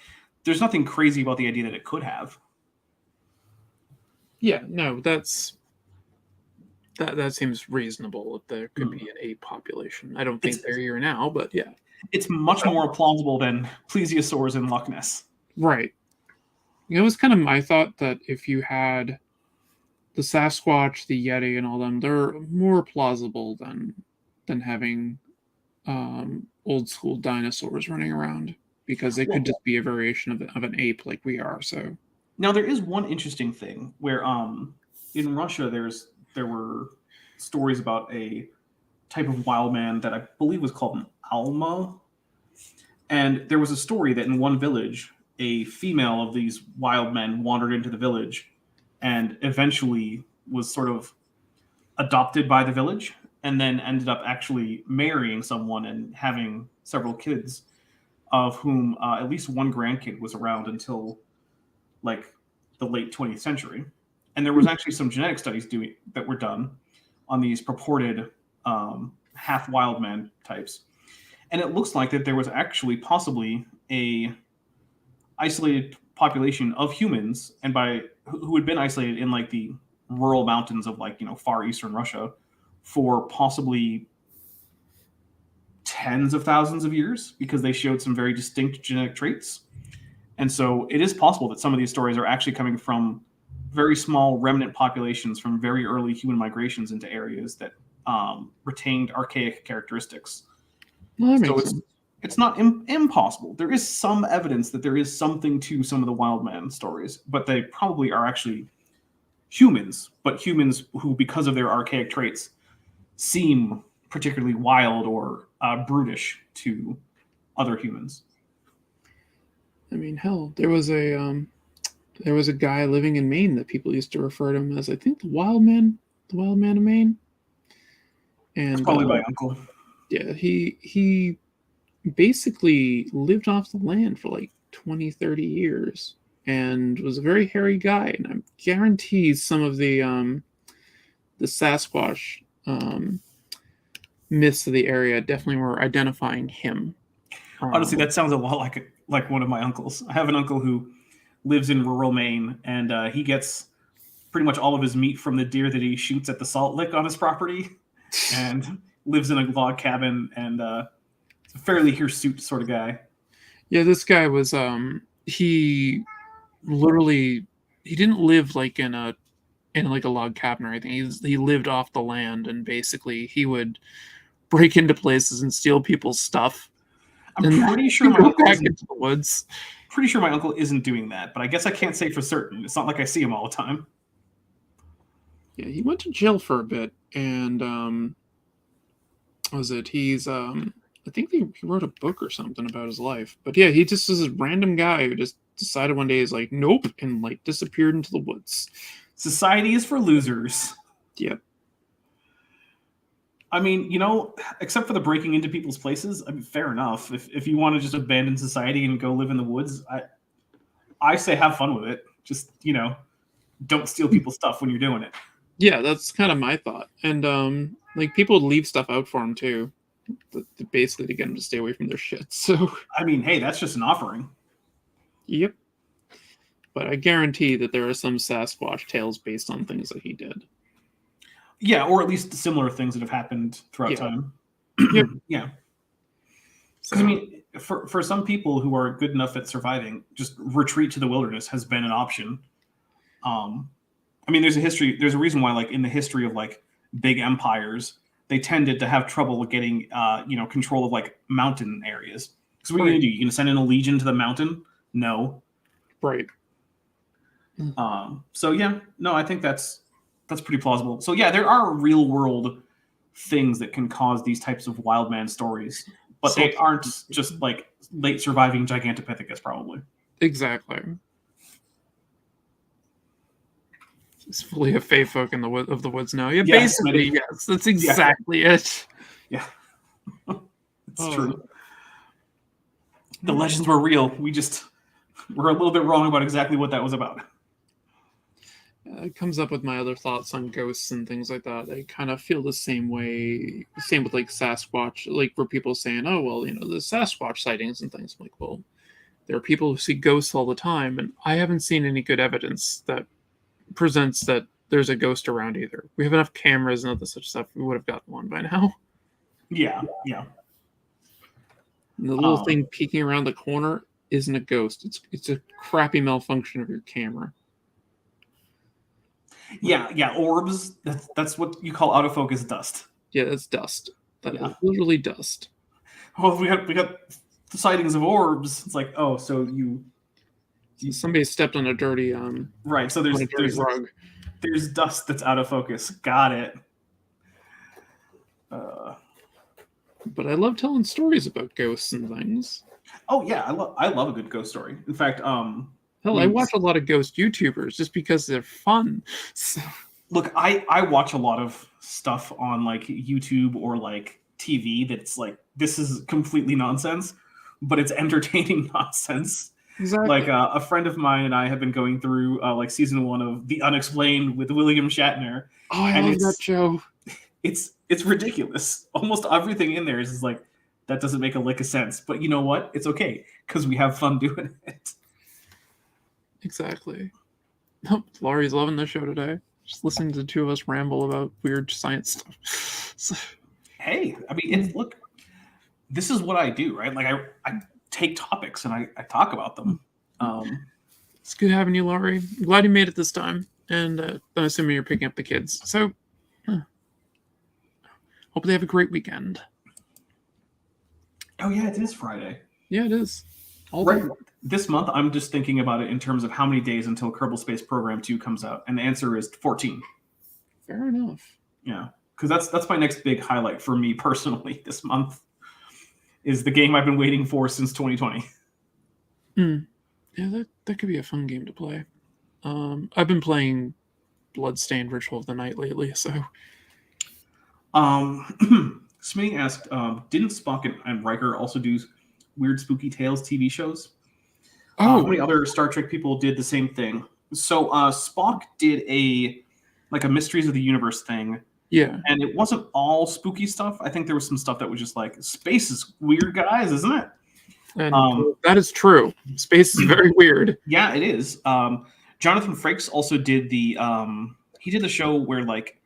there's nothing crazy about the idea that it could have. Yeah, no, that seems reasonable if there could be an ape population. I don't think they're here now, but yeah. It's much more plausible than plesiosaurs in Loch Ness. Right. It was kind of my thought that if you had the Sasquatch, the Yeti, and all them, they're more plausible than having old school dinosaurs running around, because they could just be a variation of an ape like we are. So now there is one interesting thing where in Russia there were stories about a type of wild man that I believe was called an alma. And there was a story that in one village, a female of these wild men wandered into the village and eventually was sort of adopted by the village, and then ended up actually marrying someone and having several kids, of whom at least one grandkid was around until like the late 20th century. And there was actually some genetic studies that were done on these purported half wild man types. And it looks like that there was actually possibly a isolated population of humans, and who had been isolated in like the rural mountains of like, far eastern Russia for possibly tens of thousands of years, because they showed some very distinct genetic traits. And so it is possible that some of these stories are actually coming from very small remnant populations from very early human migrations into areas that retained archaic characteristics. Well, that So makes sense. it's not impossible. There is some evidence that there is something to some of the wild man stories, but they probably are actually humans, but humans who, because of their archaic traits, seem particularly wild or brutish to other humans. I mean, hell, there was a guy living in Maine that people used to refer to him as, I think, the Wild Man of Maine. And It's probably my uncle. yeah, he basically lived off the land for like 20, 30 years and was a very hairy guy. And I guarantee some of the Sasquatch myths of the area definitely were identifying him. Honestly, that sounds a lot like one of my uncles. I have an uncle who lives in rural Maine, and he gets pretty much all of his meat from the deer that he shoots at the salt lick on his property, and lives in a log cabin, and a fairly hirsute sort of guy. Yeah, this guy was he literally he didn't live like in like a log cabin or anything. He lived off the land, and basically he would break into places and steal people's stuff. I'm pretty sure my Go uncle back isn't, into the woods. pretty sure my uncle isn't doing that, but I guess I can't say for certain. It's not like I see him all the time. Yeah, he went to jail for a bit, and what was it? He's I think he wrote a book or something about his life. But yeah, he just was a random guy who just decided one day he's like, nope, and like disappeared into the woods. Society is for losers. Yeah. I mean, except for the breaking into people's places, I mean, fair enough. If you want to just abandon society and go live in the woods, I say have fun with it. Just, don't steal people's stuff when you're doing it. Yeah, that's kind of my thought. And like people would leave stuff out for him too, basically to get him to stay away from their shit. So I mean, hey, that's just an offering. Yep. But I guarantee that there are some Sasquatch tales based on things that he did. Yeah, or at least similar things that have happened throughout time. Yep. Yeah. Because, I mean, for some people who are good enough at surviving, just retreat to the wilderness has been an option. I mean, there's a reason why, like, in the history of, like, big empires, they tended to have trouble getting, control of, like, mountain areas. Because what are you going to do? You going to send in a legion to the mountain? No. Right. So, yeah, no, I think that's pretty plausible. So, yeah, there are real world things that can cause these types of wild man stories, but they aren't just like late surviving Gigantopithecus, probably. Exactly. It's fully a fae folk in the of the woods now. Yeah, basically, yes. That's exactly it. Yeah. It's true. The legends were real. We're a little bit wrong about exactly what that was about. It comes up with my other thoughts on ghosts and things like that. I kind of feel the same way. Same with like Sasquatch, like where people saying, "Oh, well, the Sasquatch sightings and things." I'm like, well, there are people who see ghosts all the time, and I haven't seen any good evidence that presents that there's a ghost around either. We have enough cameras and other such stuff. We would have gotten one by now. Yeah. And the little thing peeking around the corner isn't a ghost. It's a crappy malfunction of your camera. Yeah, orbs. That's what you call autofocus dust. Yeah, that's dust. That is literally dust. Well, we got the sightings of orbs. It's like, oh, so somebody stepped on a dirty right. So there's rug. There's dust that's out of focus. Got it. But I love telling stories about ghosts and things. Oh yeah, I love a good ghost story. In fact, hell, I watch a lot of ghost YouTubers just because they're fun. So. Look, I watch a lot of stuff on like YouTube or like TV that's like, this is completely nonsense, but it's entertaining nonsense. Exactly. Like a friend of mine and I have been going through like season 1 of The Unexplained with William Shatner. Oh, I love that show. It's ridiculous. Almost everything in there is like, that doesn't make a lick of sense. But you know what? It's okay because we have fun doing it. Exactly. Oh, Laurie's loving the show today. Just listening to the two of us ramble about weird science stuff. So. Hey, I mean, look, this is what I do, right? Like I take topics and I talk about them. It's good having you, Laurie. I'm glad you made it this time. And I'm assuming you're picking up the kids. So, hope they have a great weekend. Oh yeah, it is Friday. Yeah, it is. All Right. day. This month, I'm just thinking about it in terms of how many days until Kerbal Space Program 2 comes out, and the answer is 14. Fair enough. Yeah, because that's my next big highlight for me personally this month. Is the game I've been waiting for since 2020. Yeah, that could be a fun game to play. I've been playing Bloodstained Ritual of the Night lately, so. Smitty asked, didn't Spock and Riker also do Weird Spooky Tales TV shows? How many other Star Trek people did the same thing? So Spock did a Mysteries of the Universe thing. Yeah. And it wasn't all spooky stuff. I think there was some stuff that was just like, space is weird, guys, isn't it? And that is true. Space is very weird. Yeah, it is. Jonathan Frakes also did the show where like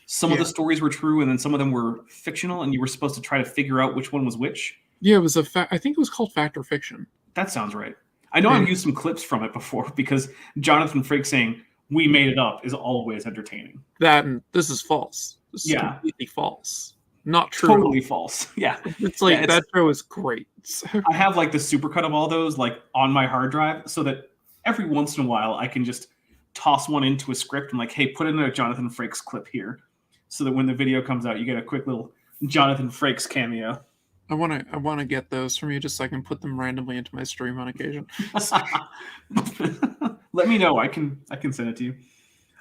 some of the stories were true and then some of them were fictional, and you were supposed to try to figure out which one was which. Yeah, it was I think it was called Fact or Fiction. That sounds right. I know I've used some clips from it before because Jonathan Frakes saying "we made it up" is always entertaining. That and this is false. This is completely false. Not true. Totally false. Yeah. It's like that show is great. I have like the supercut of all those like on my hard drive so that every once in a while I can just toss one into a script and like, hey, put in a Jonathan Frakes clip here, so that when the video comes out, you get a quick little Jonathan Frakes cameo. I want to get those from you just so I can put them randomly into my stream on occasion. Let me know. I can send it to you.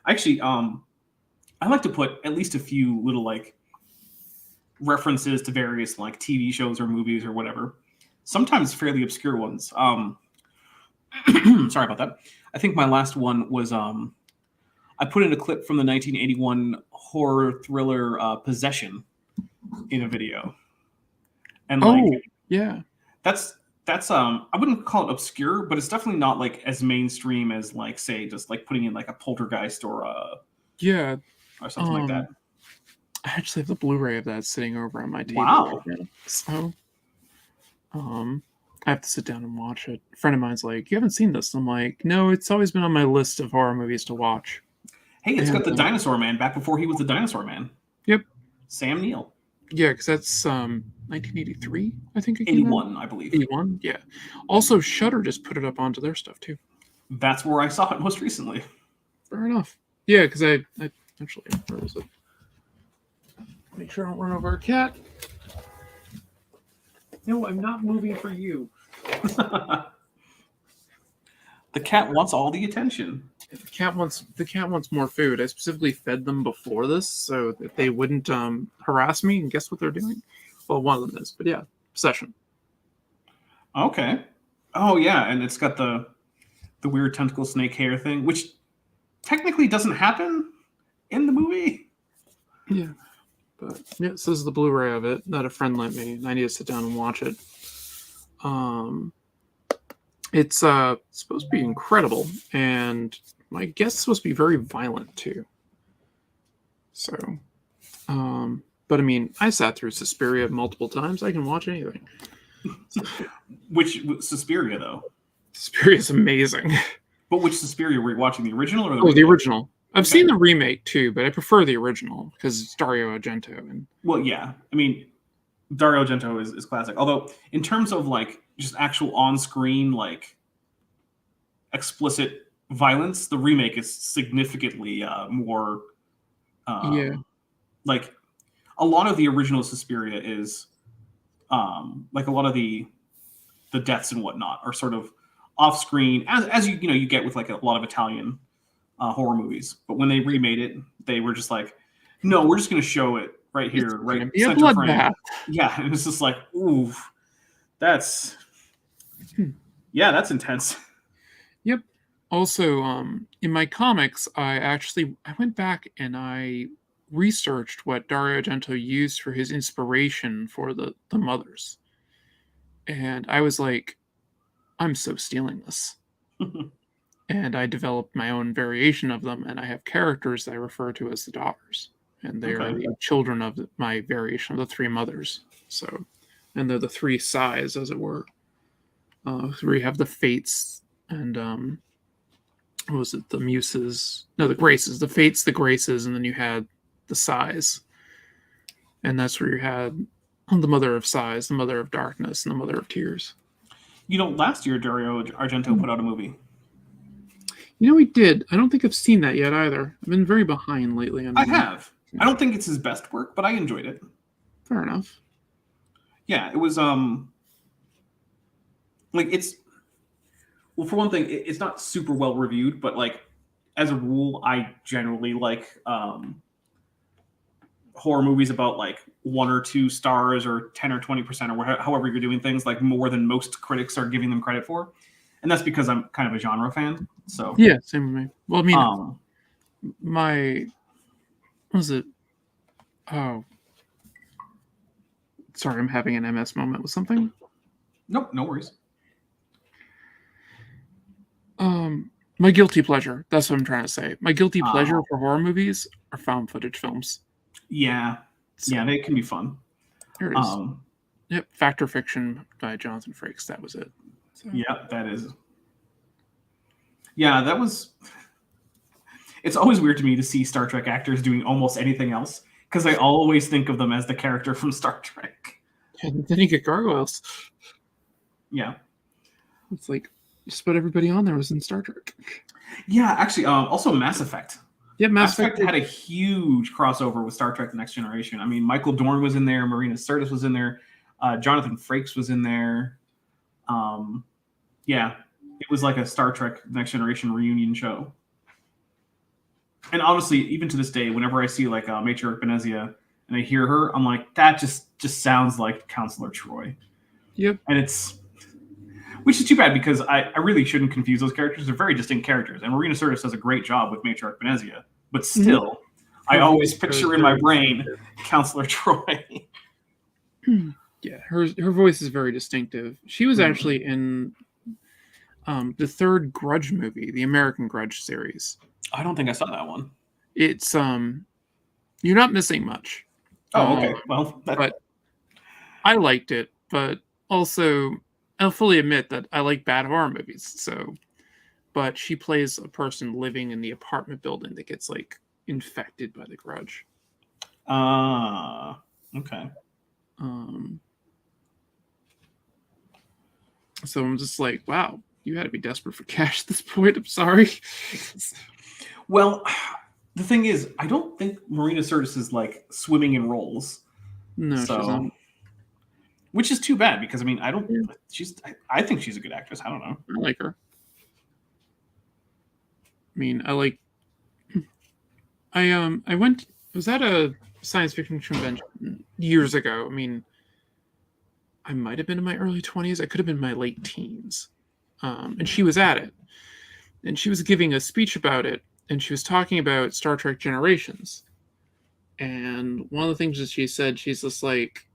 Actually, I like to put at least a few little like references to various like TV shows or movies or whatever. Sometimes fairly obscure ones. Sorry about that. I think my last one was I put in a clip from the 1981 horror thriller Possession in a video. And that's I wouldn't call it obscure, but it's definitely not like as mainstream as like say just like putting in like a Poltergeist or something like that. I actually have the Blu-ray of that sitting over on my table. Wow. Right now. So I have to sit down and watch it. A friend of mine's like, "You haven't seen this?" I'm like, "No, it's always been on my list of horror movies to watch." Hey, it's got the Dinosaur Man back before he was the Dinosaur Man. Yep. Sam Neill. Yeah, because that's 1983, I think. 81, I believe. 81, yeah. Also, Shudder just put it up onto their stuff, too. That's where I saw it most recently. Fair enough. Yeah, because I actually, where is it? Make sure I don't run over a cat. No, I'm not moving for you. The cat wants all the attention. The cat wants more food. I specifically fed them before this so that they wouldn't harass me. And guess what they're doing? Well, one of them is, but yeah, Possession. Okay. Oh yeah, and it's got the weird tentacle snake hair thing, which technically doesn't happen in the movie. Yeah. But yeah, so this is the Blu-ray of it that a friend lent me, and I need to sit down and watch it. It's supposed to be incredible, and I guess it's supposed to be very violent too. So, but I mean, I sat through Suspiria multiple times. I can watch anything. Which Suspiria though? Suspiria is amazing. But which Suspiria were you watching? The original or the the original? I've seen the remake too, but I prefer the original because it's Dario Argento. And well, yeah, I mean, Dario Argento is classic. Although, in terms of like just actual on-screen like explicit violence, the remake is significantly more. Like a lot of the original Suspiria is, like a lot of the deaths and whatnot are sort of off-screen, as you get with like a lot of Italian horror movies. But when they remade it, they were just like, no, we're just going to show it right here, right center frame. Yeah, and it's just like, ooh, that's that's intense. Yep. Also, in my comics, I went back and I researched what Dario Argento used for his inspiration for the mothers, and I was like, I'm so stealing this. And I developed my own variation of them, and I have characters that I refer to as the daughters, and they are the children of my variation of the three mothers. So, and they're the three sides, as it were. Where you have the fates, and what was it? The Muses? No, the Graces. The Fates, the Graces, and then you had the Sighs. And that's where you had the Mother of Sighs, the Mother of Darkness, and the Mother of Tears. Last year Dario Argento put out a movie. He did. I don't think I've seen that yet either. I've been very behind lately. I have. I don't think it's his best work, but I enjoyed it. Fair enough. Yeah, it was it's, well, for one thing, it's not super well reviewed, but like as a rule, I generally like horror movies about like 1 or 2 stars or 10 or 20% or however you're doing things, like more than most critics are giving them credit for. And that's because I'm kind of a genre fan. So yeah, same with me. Well, I mean, what was it? Oh, sorry, I'm having an MS moment with something. Nope, no worries. My guilty pleasure. That's what I'm trying to say. My guilty pleasure for horror movies are found footage films. Yeah. So, yeah, they can be fun. There it is. Yep, Fact or Fiction by Jonathan Frakes. That was it. So. Yeah, that is. Yeah, that was. It's always weird to me to see Star Trek actors doing almost anything else, because I always think of them as the character from Star Trek. And then you get gargoyles. Yeah. It's like just about everybody on there was in Star Trek. Yeah, actually, also Mass Effect. Yeah, Mass Effect had a huge crossover with Star Trek: The Next Generation. I mean, Michael Dorn was in there, Marina Sirtis was in there, Jonathan Frakes was in there. Yeah, it was like a Star Trek: Next Generation reunion show. And honestly, even to this day, whenever I see like Matriarch Benezia and I hear her, I'm like, that just sounds like Counselor Troy. Yep. And it's, which is too bad, because I really shouldn't confuse those characters. They're very distinct characters. And Marina Sirtis does a great job with Matriarch Benezia. But still, I always picture in my brain Counselor Troy. Yeah, her voice is very distinctive. She was actually in the 3rd Grudge movie, the American Grudge series. I don't think I saw that one. It's you're not missing much. Oh, okay. Well, but I liked it, but also I'll fully admit that I like bad horror movies. So, but she plays a person living in the apartment building that gets like infected by the Grudge. Okay. So I'm just like, wow, you had to be desperate for cash at this point. I'm sorry. Well, the thing is, I don't think Marina Sirtis is like swimming in roles. No, she's not. Which is too bad, because I mean, I think she's a good actress. I don't know. I like her. I mean, I was at a science fiction convention years ago. I mean, I might have been in my early 20s. I could have been in my late teens. And she was at it. And she was giving a speech about it. And she was talking about Star Trek Generations. And one of the things that she said, she's just like,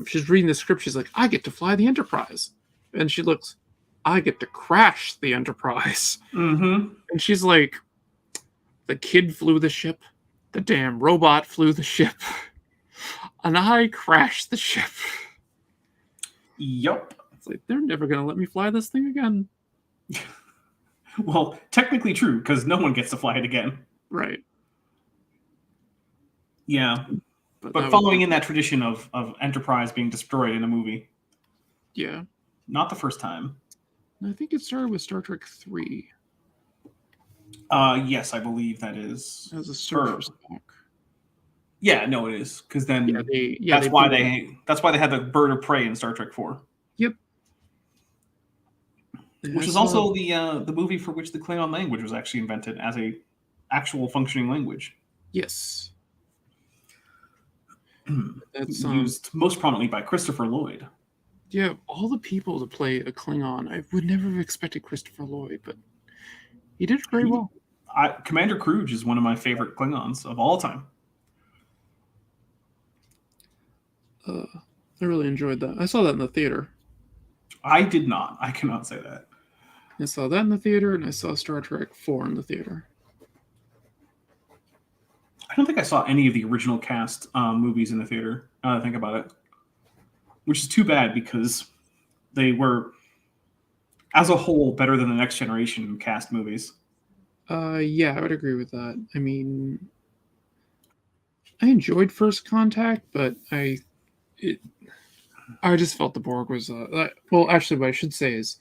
she's reading the script. She's like, I get to fly the Enterprise. And she looks, I get to crash the Enterprise. Mm-hmm. And she's like, the kid flew the ship. The damn robot flew the ship. And I crashed the ship. Yup. It's like, they're never going to let me fly this thing again. Well, technically true, because no one gets to fly it again. Right. Yeah. But following in that tradition of Enterprise being destroyed in a movie. Yeah. Not the first time. I think it started with Star Trek 3. Yes, I believe that is. As a surface talk. Yeah, no, it is, because then that's why they had the bird of prey in Star Trek 4. Yep. Which is also the movie for which the Klingon language was actually invented as a actual functioning language. Yes. That's used most prominently by Christopher Lloyd. Yeah, all the people to play a Klingon, I would never have expected Christopher Lloyd, but he did very well. Commander Kruge is one of my favorite Klingons of all time. I really enjoyed that. I saw that in the theater. I did not. I cannot say that. I saw that in the theater, and I saw Star Trek 4 in the theater. I don't think I saw any of the original cast movies in the theater, now that I think about it. Which is too bad, because they were, as a whole, better than the Next Generation cast movies. Yeah, I would agree with that. I mean, I enjoyed First Contact, but I just felt the Borg was well. Actually, what I should say is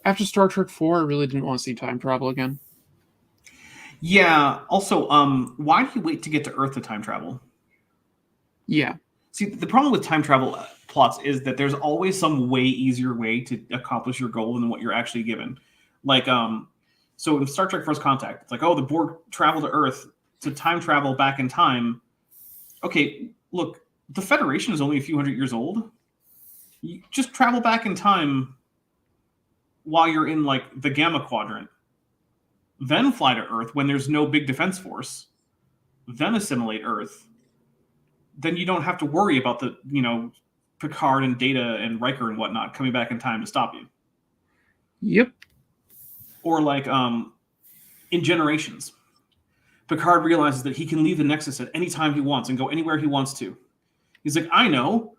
after Star Trek 4, I really didn't want to see time travel again. Yeah. Also, why do you wait to get to Earth to time travel? Yeah. See, the problem with time travel plots is that there's always some way easier way to accomplish your goal than what you're actually given. Like, so in Star Trek First Contact, it's like, oh, the Borg travel to Earth to time travel back in time. Okay, look, the Federation is only a few hundred years old. You just travel back in time while you're in like the Gamma Quadrant, then fly to Earth when there's no big defense force, then assimilate Earth. Then you don't have to worry about the, Picard and Data and Riker and whatnot coming back in time to stop you. Yep. Or like in Generations, Picard realizes that he can leave the Nexus at any time he wants and go anywhere he wants to. He's like, I know.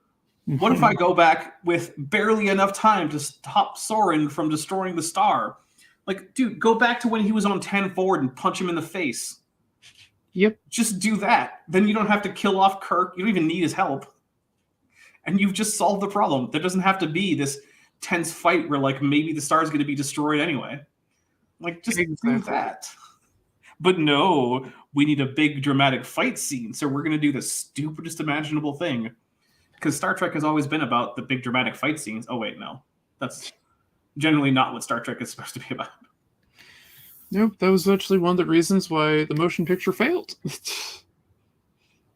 What if I go back with barely enough time to stop Soren from destroying the star? Like, dude, go back to when he was on 10 forward and punch him in the face. Yep. Just do that. Then you don't have to kill off Kirk. You don't even need his help. And you've just solved the problem. There doesn't have to be this tense fight where, like, maybe the star is going to be destroyed anyway. Like, just do that. But no, we need a big dramatic fight scene. So we're going to do the stupidest imaginable thing. Because Star Trek has always been about the big dramatic fight scenes. Oh, wait, no. That's generally not what Star Trek is supposed to be about. Nope, that was actually one of the reasons why the motion picture failed.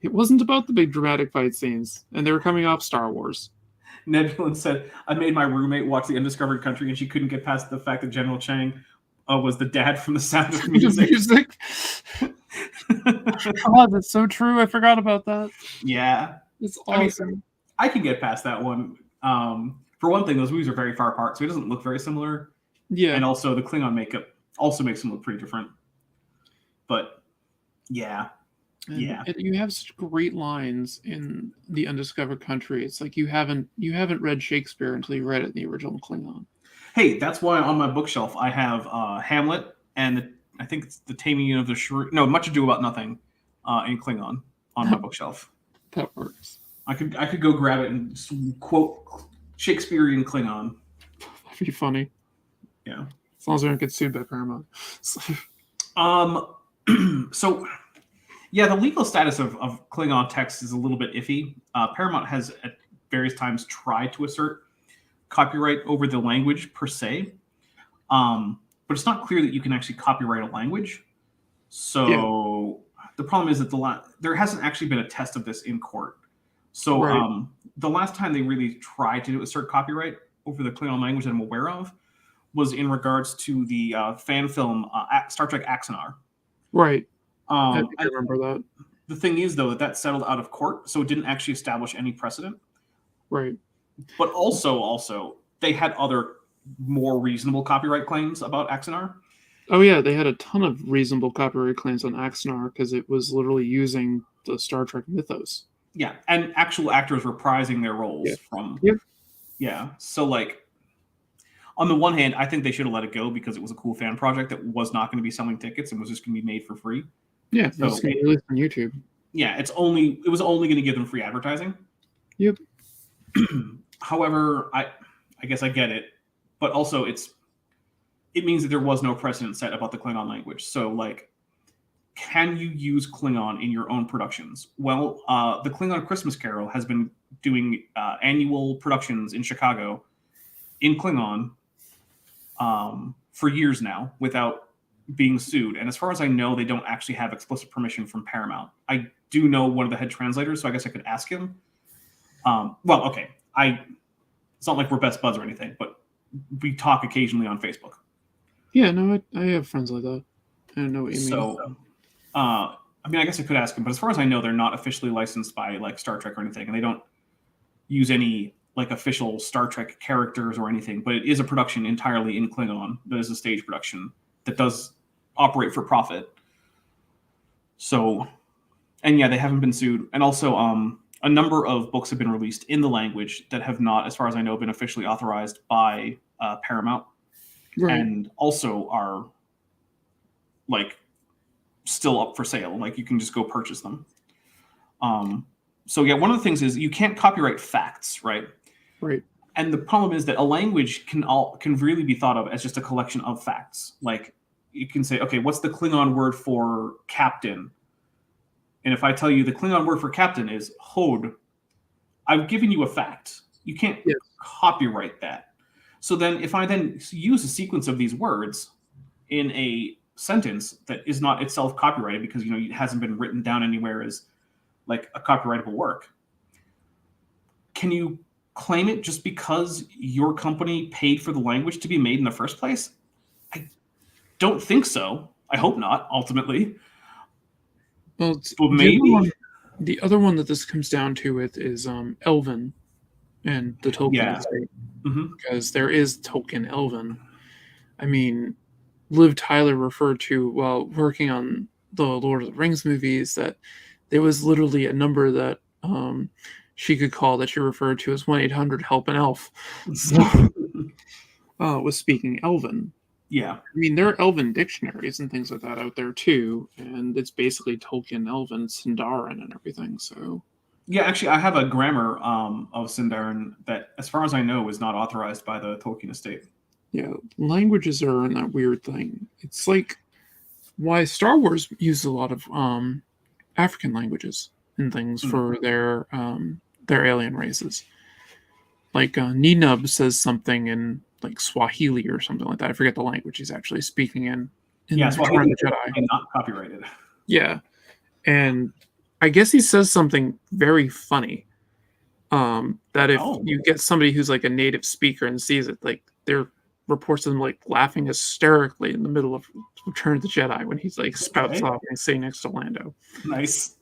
It wasn't about the big dramatic fight scenes, and they were coming off Star Wars. Nebulon said, I made my roommate watch The Undiscovered Country, and she couldn't get past the fact that General Chang was the dad from The Sound of Music. Oh, that's so true. I forgot about that. Yeah. It's awesome. I mean, I can get past that one. For one thing, those movies are very far apart, so it doesn't look very similar. Yeah. And also, the Klingon makeup also makes them look pretty different. But, yeah. And you have such great lines in The Undiscovered Country. It's like you haven't read Shakespeare until you read it in the original Klingon. Hey, that's why on my bookshelf I have Hamlet and I think it's The Taming of the Shrew. No, Much Ado About Nothing in Klingon on my bookshelf. That works. I could go grab it and quote Shakespearean Klingon. That'd be funny. Yeah. As long as we don't get sued by Paramount. So, yeah, the legal status of Klingon text is a little bit iffy. Paramount has at various times tried to assert copyright over the language per se, but it's not clear that you can actually copyright a language. So the problem is that there hasn't actually been a test of this in court. So the last time they really tried to assert copyright over the Klingon language that I'm aware of was in regards to the fan film Star Trek Axanar. Right. I remember that. The thing is, though, that settled out of court, so it didn't actually establish any precedent. Right. But also, they had other more reasonable copyright claims about Axanar. Oh, yeah, they had a ton of reasonable copyright claims on Axanar because it was literally using the Star Trek mythos. Yeah, and actual actors reprising their roles from... Yep. Yeah, so, like, on the one hand, I think they should have let it go because it was a cool fan project that was not going to be selling tickets and was just going to be made for free. Yeah, so it's going to be released on YouTube. Yeah, it was only going to give them free advertising. Yep. However, I guess I get it, but also it means that there was no precedent set about the Klingon language. So, like, can you use Klingon in your own productions? Well, the Klingon Christmas Carol has been doing annual productions in Chicago in Klingon for years now without being sued. And as far as I know, they don't actually have explicit permission from Paramount. I do know one of the head translators, so I guess I could ask him. Well, okay. It's not like we're best buds or anything, but we talk occasionally on Facebook. Yeah, no, I have friends like that. I don't know what you mean. So, I mean, I guess I could ask him, but as far as I know, they're not officially licensed by like Star Trek or anything, and they don't use any like official Star Trek characters or anything, but it is a production entirely in Klingon that is a stage production that does operate for profit. So, and yeah, they haven't been sued. And also, a number of books have been released in the language that have not, as far as I know, been officially authorized by Paramount. Right. And also are like still up for sale. Like you can just go purchase them. So yeah, one of the things is you can't copyright facts, right? Right. And the problem is that a language can really be thought of as just a collection of facts. Like you can say, okay, what's the Klingon word for captain? And if I tell you the Klingon word for captain is hod, I've given you a fact. You can't copyright that. So then if I then use a sequence of these words in a sentence that is not itself copyrighted because it hasn't been written down anywhere as like a copyrightable work, can you claim it just because your company paid for the language to be made in the first place? I don't think so. I hope not, ultimately. Well, but maybe the other one that this comes down to is Elven and the Tolkien estate. Because there is Tolkien Elven. I mean, Liv Tyler referred to while working on the Lord of the Rings movies that there was literally a number that she could call that she referred to as 1-800-HELP-AN-ELF. So was speaking Elven. Yeah. I mean, there are Elven dictionaries and things like that out there too, and it's basically Tolkien Elven, Sindarin, and everything. So yeah, actually, I have a grammar of Sindarin that, as far as I know, is not authorized by the Tolkien estate. Yeah, languages are in that weird thing. It's like why Star Wars used a lot of African languages and things for their alien races. Like Ninub says something in like Swahili or something like that. I forget the language he's actually speaking in Swahili Return of the Jedi. Not copyrighted. Yeah, and I guess he says something very funny. That if you get somebody who's like a native speaker and sees it, like there reports them like laughing hysterically in the middle of Return of the Jedi when he's like spouts off and he's sitting next to Lando. Nice.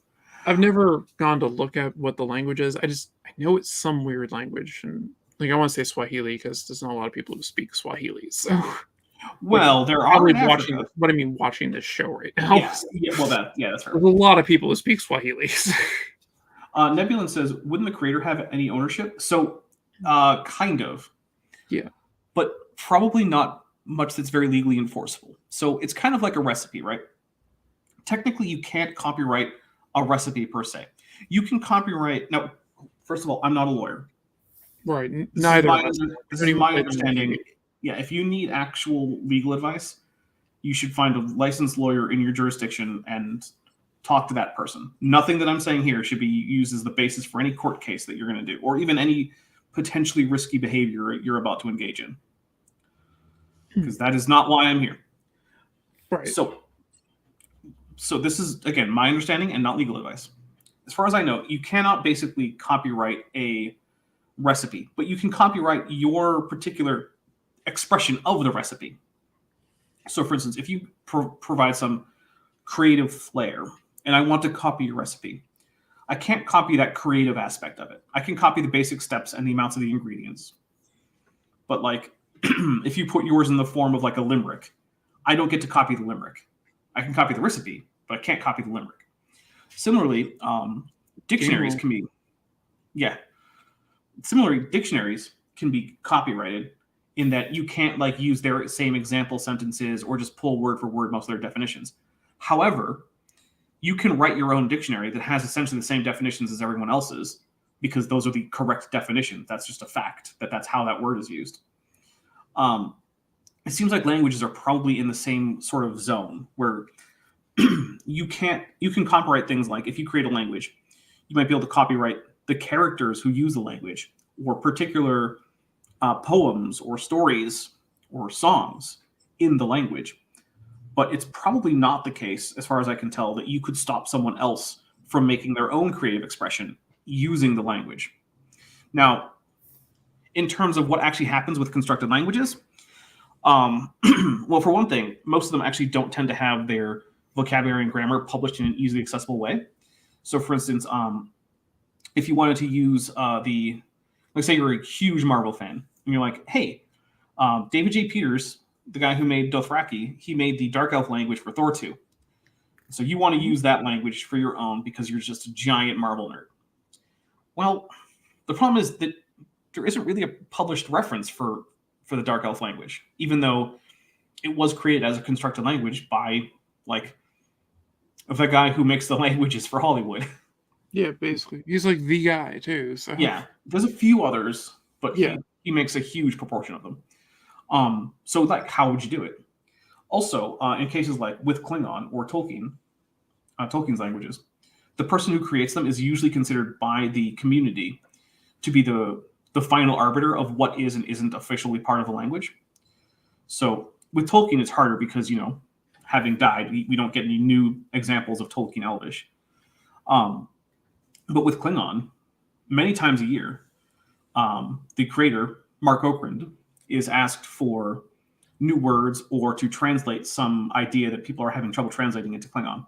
I've never gone to look at what the language is. I know it's some weird language, and like I want to say Swahili because there's not a lot of people who speak Swahili. So, well, like, there are watching. What I mean, watching this show right now. Well, that's fair. There's a lot of people who speak Swahili. Nebulin says, "Wouldn't the creator have any ownership?" So, kind of. Yeah, but probably not much that's very legally enforceable. So it's kind of like a recipe, right? Technically, you can't copyright a recipe per se. You can copyright. Now, first of all, I'm not a lawyer. Right. Neither. This is my understanding. Yeah, if you need actual legal advice, you should find a licensed lawyer in your jurisdiction and talk to that person. Nothing that I'm saying here should be used as the basis for any court case that you're going to do, or even any potentially risky behavior you're about to engage in. Because that is not why I'm here. Right. So this is, again, my understanding and not legal advice. As far as I know, you cannot basically copyright a recipe, but you can copyright your particular expression of the recipe. So, for instance, if you provide some creative flair and I want to copy your recipe, I can't copy that creative aspect of it. I can copy the basic steps and the amounts of the ingredients. But like, if you put yours in the form of like a limerick, I don't get to copy the limerick. I can copy the recipe, but I can't copy the limerick. Similarly, dictionaries can be, Similarly, dictionaries can be copyrighted in that you can't like use their same example sentences or just pull word for word most of their definitions. However, you can write your own dictionary that has essentially the same definitions as everyone else's because those are the correct definitions. That's just a fact that's how that word is used. It seems like languages are probably in the same sort of zone where you can copyright things like if you create a language, you might be able to copyright the characters who use the language or particular poems or stories or songs in the language. But it's probably not the case, as far as I can tell, that you could stop someone else from making their own creative expression using the language. Now, in terms of what actually happens with constructed languages, well, for one thing, most of them actually don't tend to have their vocabulary and grammar published in an easily accessible way. So, for instance, if you wanted to use let's say you're a huge Marvel fan, and you're like, hey, David J. Peters, the guy who made Dothraki, he made the Dark Elf language for Thor 2. So you want to use that language for your own because you're just a giant Marvel nerd. Well, the problem is that there isn't really a published reference for the Dark Elf language, even though it was created as a constructed language by like the guy who makes the languages for Hollywood. Yeah, basically. He's like the guy too. So Yeah, there's a few others, but yeah. he makes a huge proportion of them. So like, how would you do it? Also, in cases like with Klingon or Tolkien, Tolkien's languages, the person who creates them is usually considered by the community to be the final arbiter of what is and isn't officially part of the language. So with Tolkien, it's harder because, you know, having died, we don't get any new examples of Tolkien Elvish. But with Klingon, many times a year, the creator, Mark Okrand, is asked for new words or to translate some idea that people are having trouble translating into Klingon.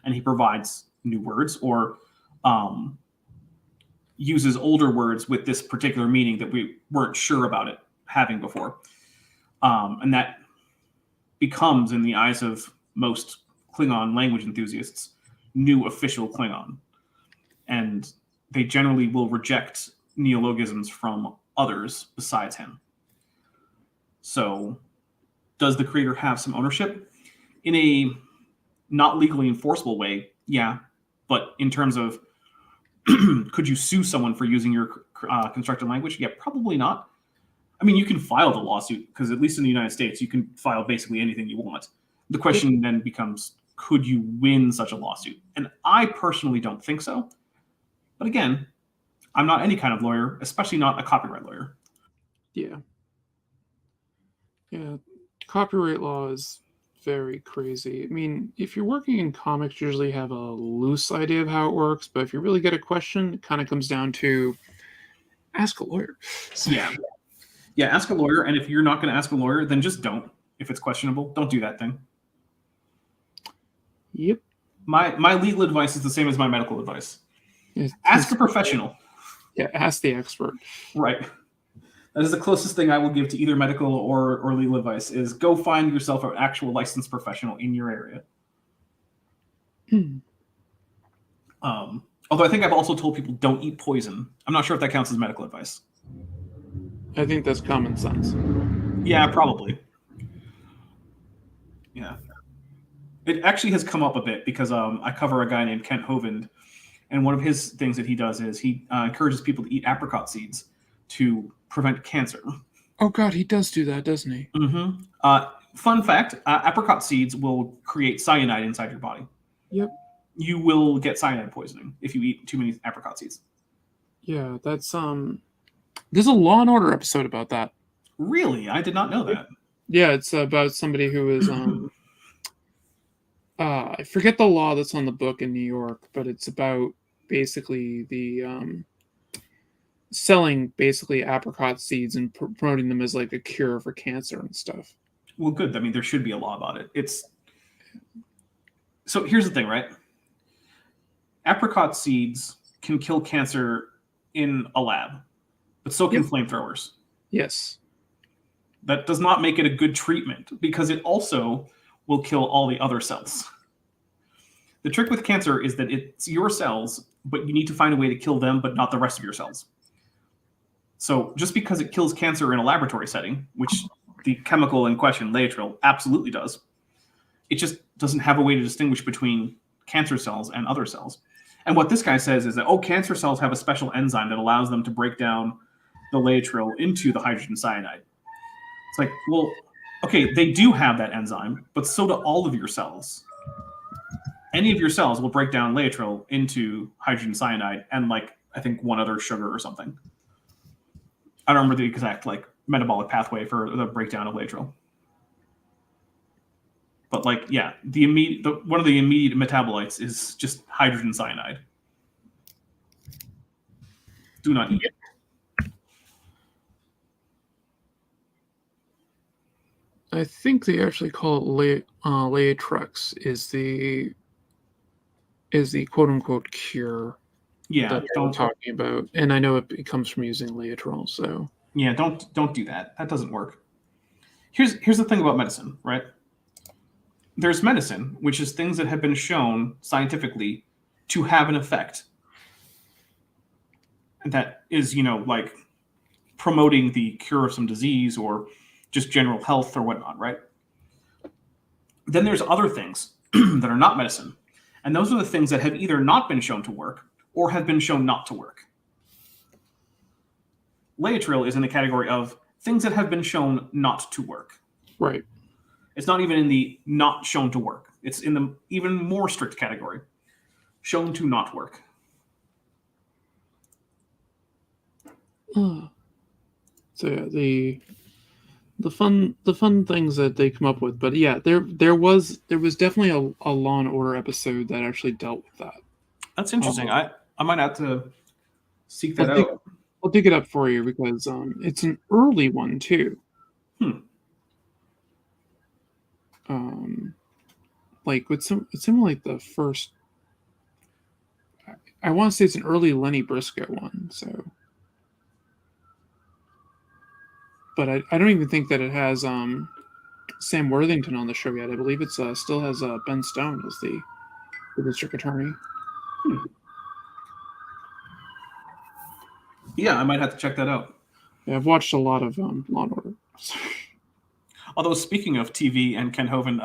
And he provides new words or uses older words with this particular meaning that we weren't sure about it having before. And that becomes, in the eyes of most Klingon language enthusiasts, new official Klingon. And they generally will reject neologisms from others besides him. So, does the creator have some ownership? In a not legally enforceable way, yeah. But in terms of, could you sue someone for using your constructed language? Yeah, probably not. I mean, you can file the lawsuit because at least in the United States, you can file basically anything you want. The question then becomes, could you win such a lawsuit? And I personally don't think so. But again, I'm not any kind of lawyer, especially not a copyright lawyer. Yeah. Yeah. Copyright law is very crazy. I mean, if you're working in comics, you usually have a loose idea of how it works. But if you really get a question, it kind of comes down to ask a lawyer. So, yeah, ask a lawyer. And if you're not going to ask a lawyer, then just don't. If it's questionable, don't do that thing. Yep. My legal advice is the same as my medical advice. Ask a professional. Yeah, ask the expert. Right. That is the closest thing I will give to either medical or legal advice is go find yourself an actual licensed professional in your area. Although I think I've also told people don't eat poison. I'm not sure if that counts as medical advice. I think that's common sense. Yeah, probably. Yeah. It actually has come up a bit because I cover a guy named Kent Hovind, and one of his things that he does is he encourages people to eat apricot seeds to prevent cancer. Oh God, he does do that, doesn't he? Mm-hmm. Fun fact, apricot seeds will create cyanide inside your body. Yep. You will get cyanide poisoning if you eat too many apricot seeds. Yeah, that's there's a Law and Order episode about that. Really? I did not know that. Yeah, it's about somebody who is I forget the law that's on the book in New York, but it's about basically the selling basically apricot seeds and promoting them as like a cure for cancer and stuff. Well, good. I mean, there should be a law about it. So here's the thing, right? Apricot seeds can kill cancer in a lab, but so can flamethrowers. Yes. That does not make it a good treatment because it also will kill all the other cells. The trick with cancer is that it's your cells, but you need to find a way to kill them, but not the rest of your cells. So just because it kills cancer in a laboratory setting, which the chemical in question, Laetrile, absolutely does, it just doesn't have a way to distinguish between cancer cells and other cells. And what this guy says is that, cancer cells have a special enzyme that allows them to break down the Laetrile into the hydrogen cyanide. It's like, well, okay, they do have that enzyme, but so do all of your cells. Any of your cells will break down Laetrile into hydrogen cyanide and I think one other sugar or something. I don't remember the exact metabolic pathway for the breakdown of Laetrile. But one of the immediate metabolites is just hydrogen cyanide. Do not eat it. I think they actually call it Laetrex is the quote unquote cure. Yeah, that we're talking about, and I know it comes from using Laetrile. So yeah, don't do that. That doesn't work. Here's the thing about medicine, right? There's medicine, which is things that have been shown scientifically to have an effect. That is, promoting the cure of some disease or just general health or whatnot, right? Then there's other things that are not medicine. And those are the things that have either not been shown to work or have been shown not to work. Laetrile is in the category of things that have been shown not to work. Right. It's not even in the not shown to work. It's in the even more strict category. Shown to not work. So yeah, the fun things that they come up with. But yeah, there was definitely a Law and Order episode that actually dealt with that. That's interesting. I might have to seek that out. I'll dig it up for you because it's an early one too. Like it's something like the first. I want to say it's an early Lenny Briscoe one. So, but I don't even think that it has Sam Worthington on the show yet. I believe it still has Ben Stone as the district attorney. Yeah, I might have to check that out. Yeah, I've watched a lot of Law and Order. Although speaking of TV and Kent Hovind,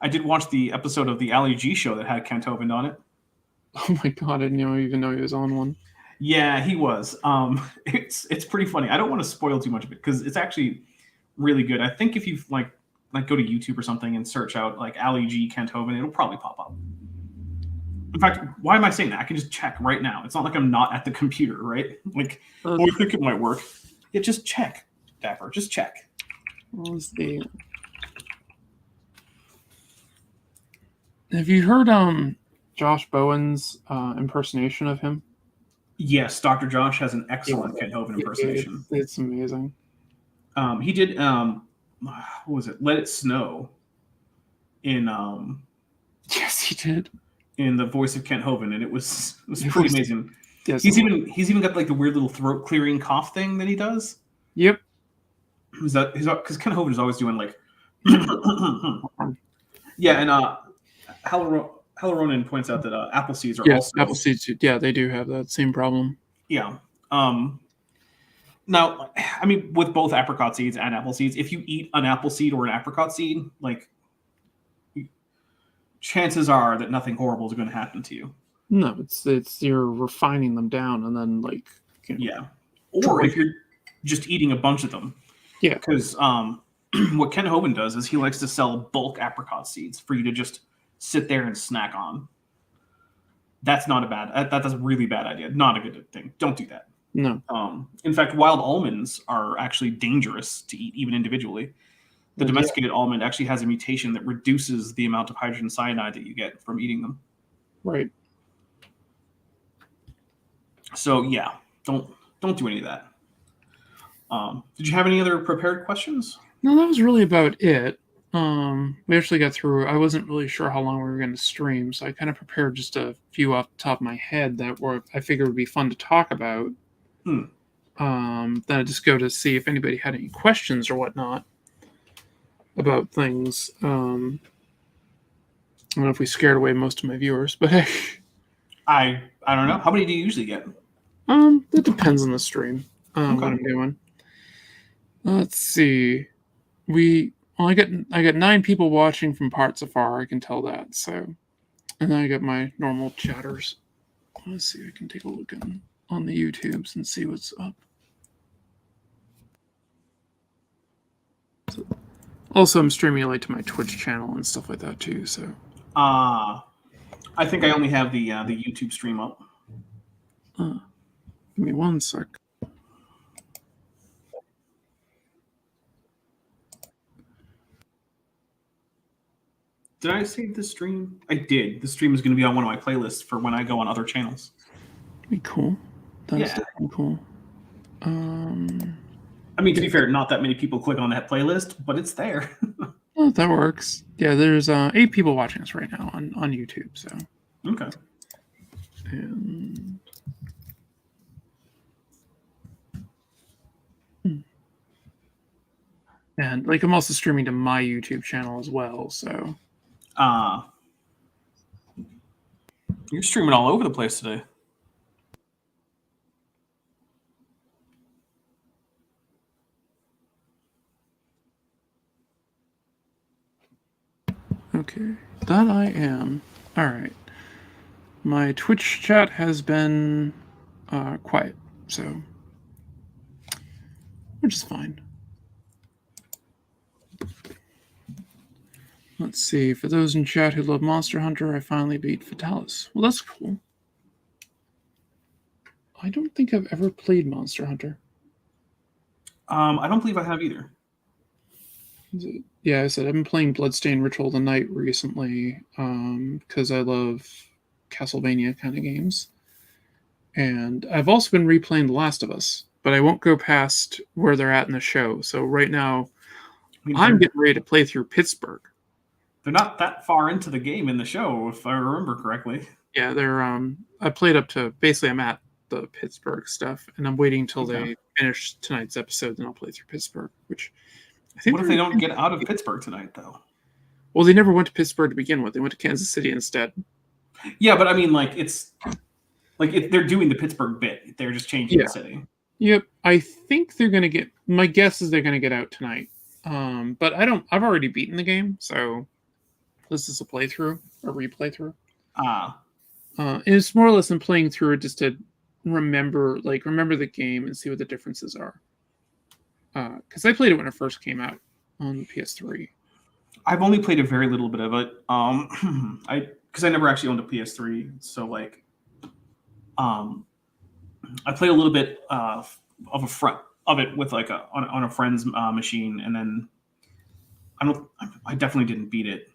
I did watch the episode of the Ali G show that had Kent Hovind on it. Oh my god, I didn't even know he was on one. Yeah, he was. It's pretty funny. I don't want to spoil too much of it because it's actually really good. I think if you like go to YouTube or something and search out like Ali G Kent Hovind, it'll probably pop up. In fact, why am I saying that? I can just check right now. It's not like I'm not at the computer, right? Like, I think it might work. Yeah, just check, Dapper. Just check. What was the? Have you heard Josh Bowen's impersonation of him? Yes, Dr. Josh has an excellent Kent Hovind impersonation. It's amazing. He did what was it? Let It Snow. In yes, he did. In the voice of Kent Hovind, and it was pretty amazing. Yes, he's even got like the weird little throat clearing cough thing that he does. Yep. Is that because Kent Hovind is always doing like yeah, and Halloran points out that apple seeds are also apple seeds. Yeah, they do have that same problem. Yeah. Now, I mean, with both apricot seeds and apple seeds, if you eat an apple seed or an apricot seed, like chances are that nothing horrible is going to happen to you. No, it's you're refining them down and then like yeah, or if you're just eating a bunch of them. Yeah, because what Kent Hovind does is he likes to sell bulk apricot seeds for you to just sit there and snack on. That's not a bad. That's a really bad idea. Not a good thing. Don't do that. No. In fact, wild almonds are actually dangerous to eat, even individually. The domesticated almond actually has a mutation that reduces the amount of hydrogen cyanide that you get from eating them. Right. So yeah, don't do any of that. Did you have any other prepared questions? No, that was really about it. We actually got through. I wasn't really sure how long we were going to stream, so I kind of prepared just a few off the top of my head that I figured would be fun to talk about. Then I just go to see if anybody had any questions or whatnot about things. I don't know if we scared away most of my viewers, but I don't know. How many do you usually get? It depends on the stream. What I'm doing. Let's see. I got 9 people watching from parts afar. I can tell that. So, and then I got my normal chatters. Let's see. I can take a look on the YouTubes and see what's up. So, also, I'm streaming like to my Twitch channel and stuff like that too. So, I think I only have the YouTube stream up. Give me one sec. Did I save the stream? I did. The stream is going to be on one of my playlists for when I go on other channels. Be cool. That's definitely cool. I mean, to be fair, not that many people click on that playlist, but it's there. Well, that works. Yeah, there's 8 people watching us right now on YouTube. So okay. And like I'm also streaming to my YouTube channel as well. So you're streaming all over the place today. Okay, that I am. All right. My Twitch chat has been quiet, so which is fine. Let's see. For those in chat who love Monster Hunter, I finally beat Fatalis. Well, that's cool. I don't think I've ever played Monster Hunter. I don't believe I have either. Yeah, I said I've been playing Bloodstained Ritual of the Night recently because I love Castlevania kind of games. And I've also been replaying The Last of Us, but I won't go past where they're at in the show. So right now, I'm getting ready to play through Pittsburgh. They're not that far into the game in the show, if I remember correctly. Yeah, they're. I played up to basically I'm at the Pittsburgh stuff, and I'm waiting until they finish tonight's episode, then I'll play through Pittsburgh. Which I think. What if they don't get out of Pittsburgh tonight, though? Well, they never went to Pittsburgh to begin with. They went to Kansas City instead. Yeah, but I mean, like they're doing the Pittsburgh bit. They're just changing the city. Yep, I think they're gonna get. My guess is they're gonna get out tonight. But I don't. I've already beaten the game, so this is a playthrough, a replay through. And it's more or less than playing through it just to remember the game and see what the differences are. Because I played it when it first came out on the PS3. I've only played a very little bit of it. Because I never actually owned a PS3, so like, I played a little bit of it with like on a friend's machine, and then I definitely didn't beat it.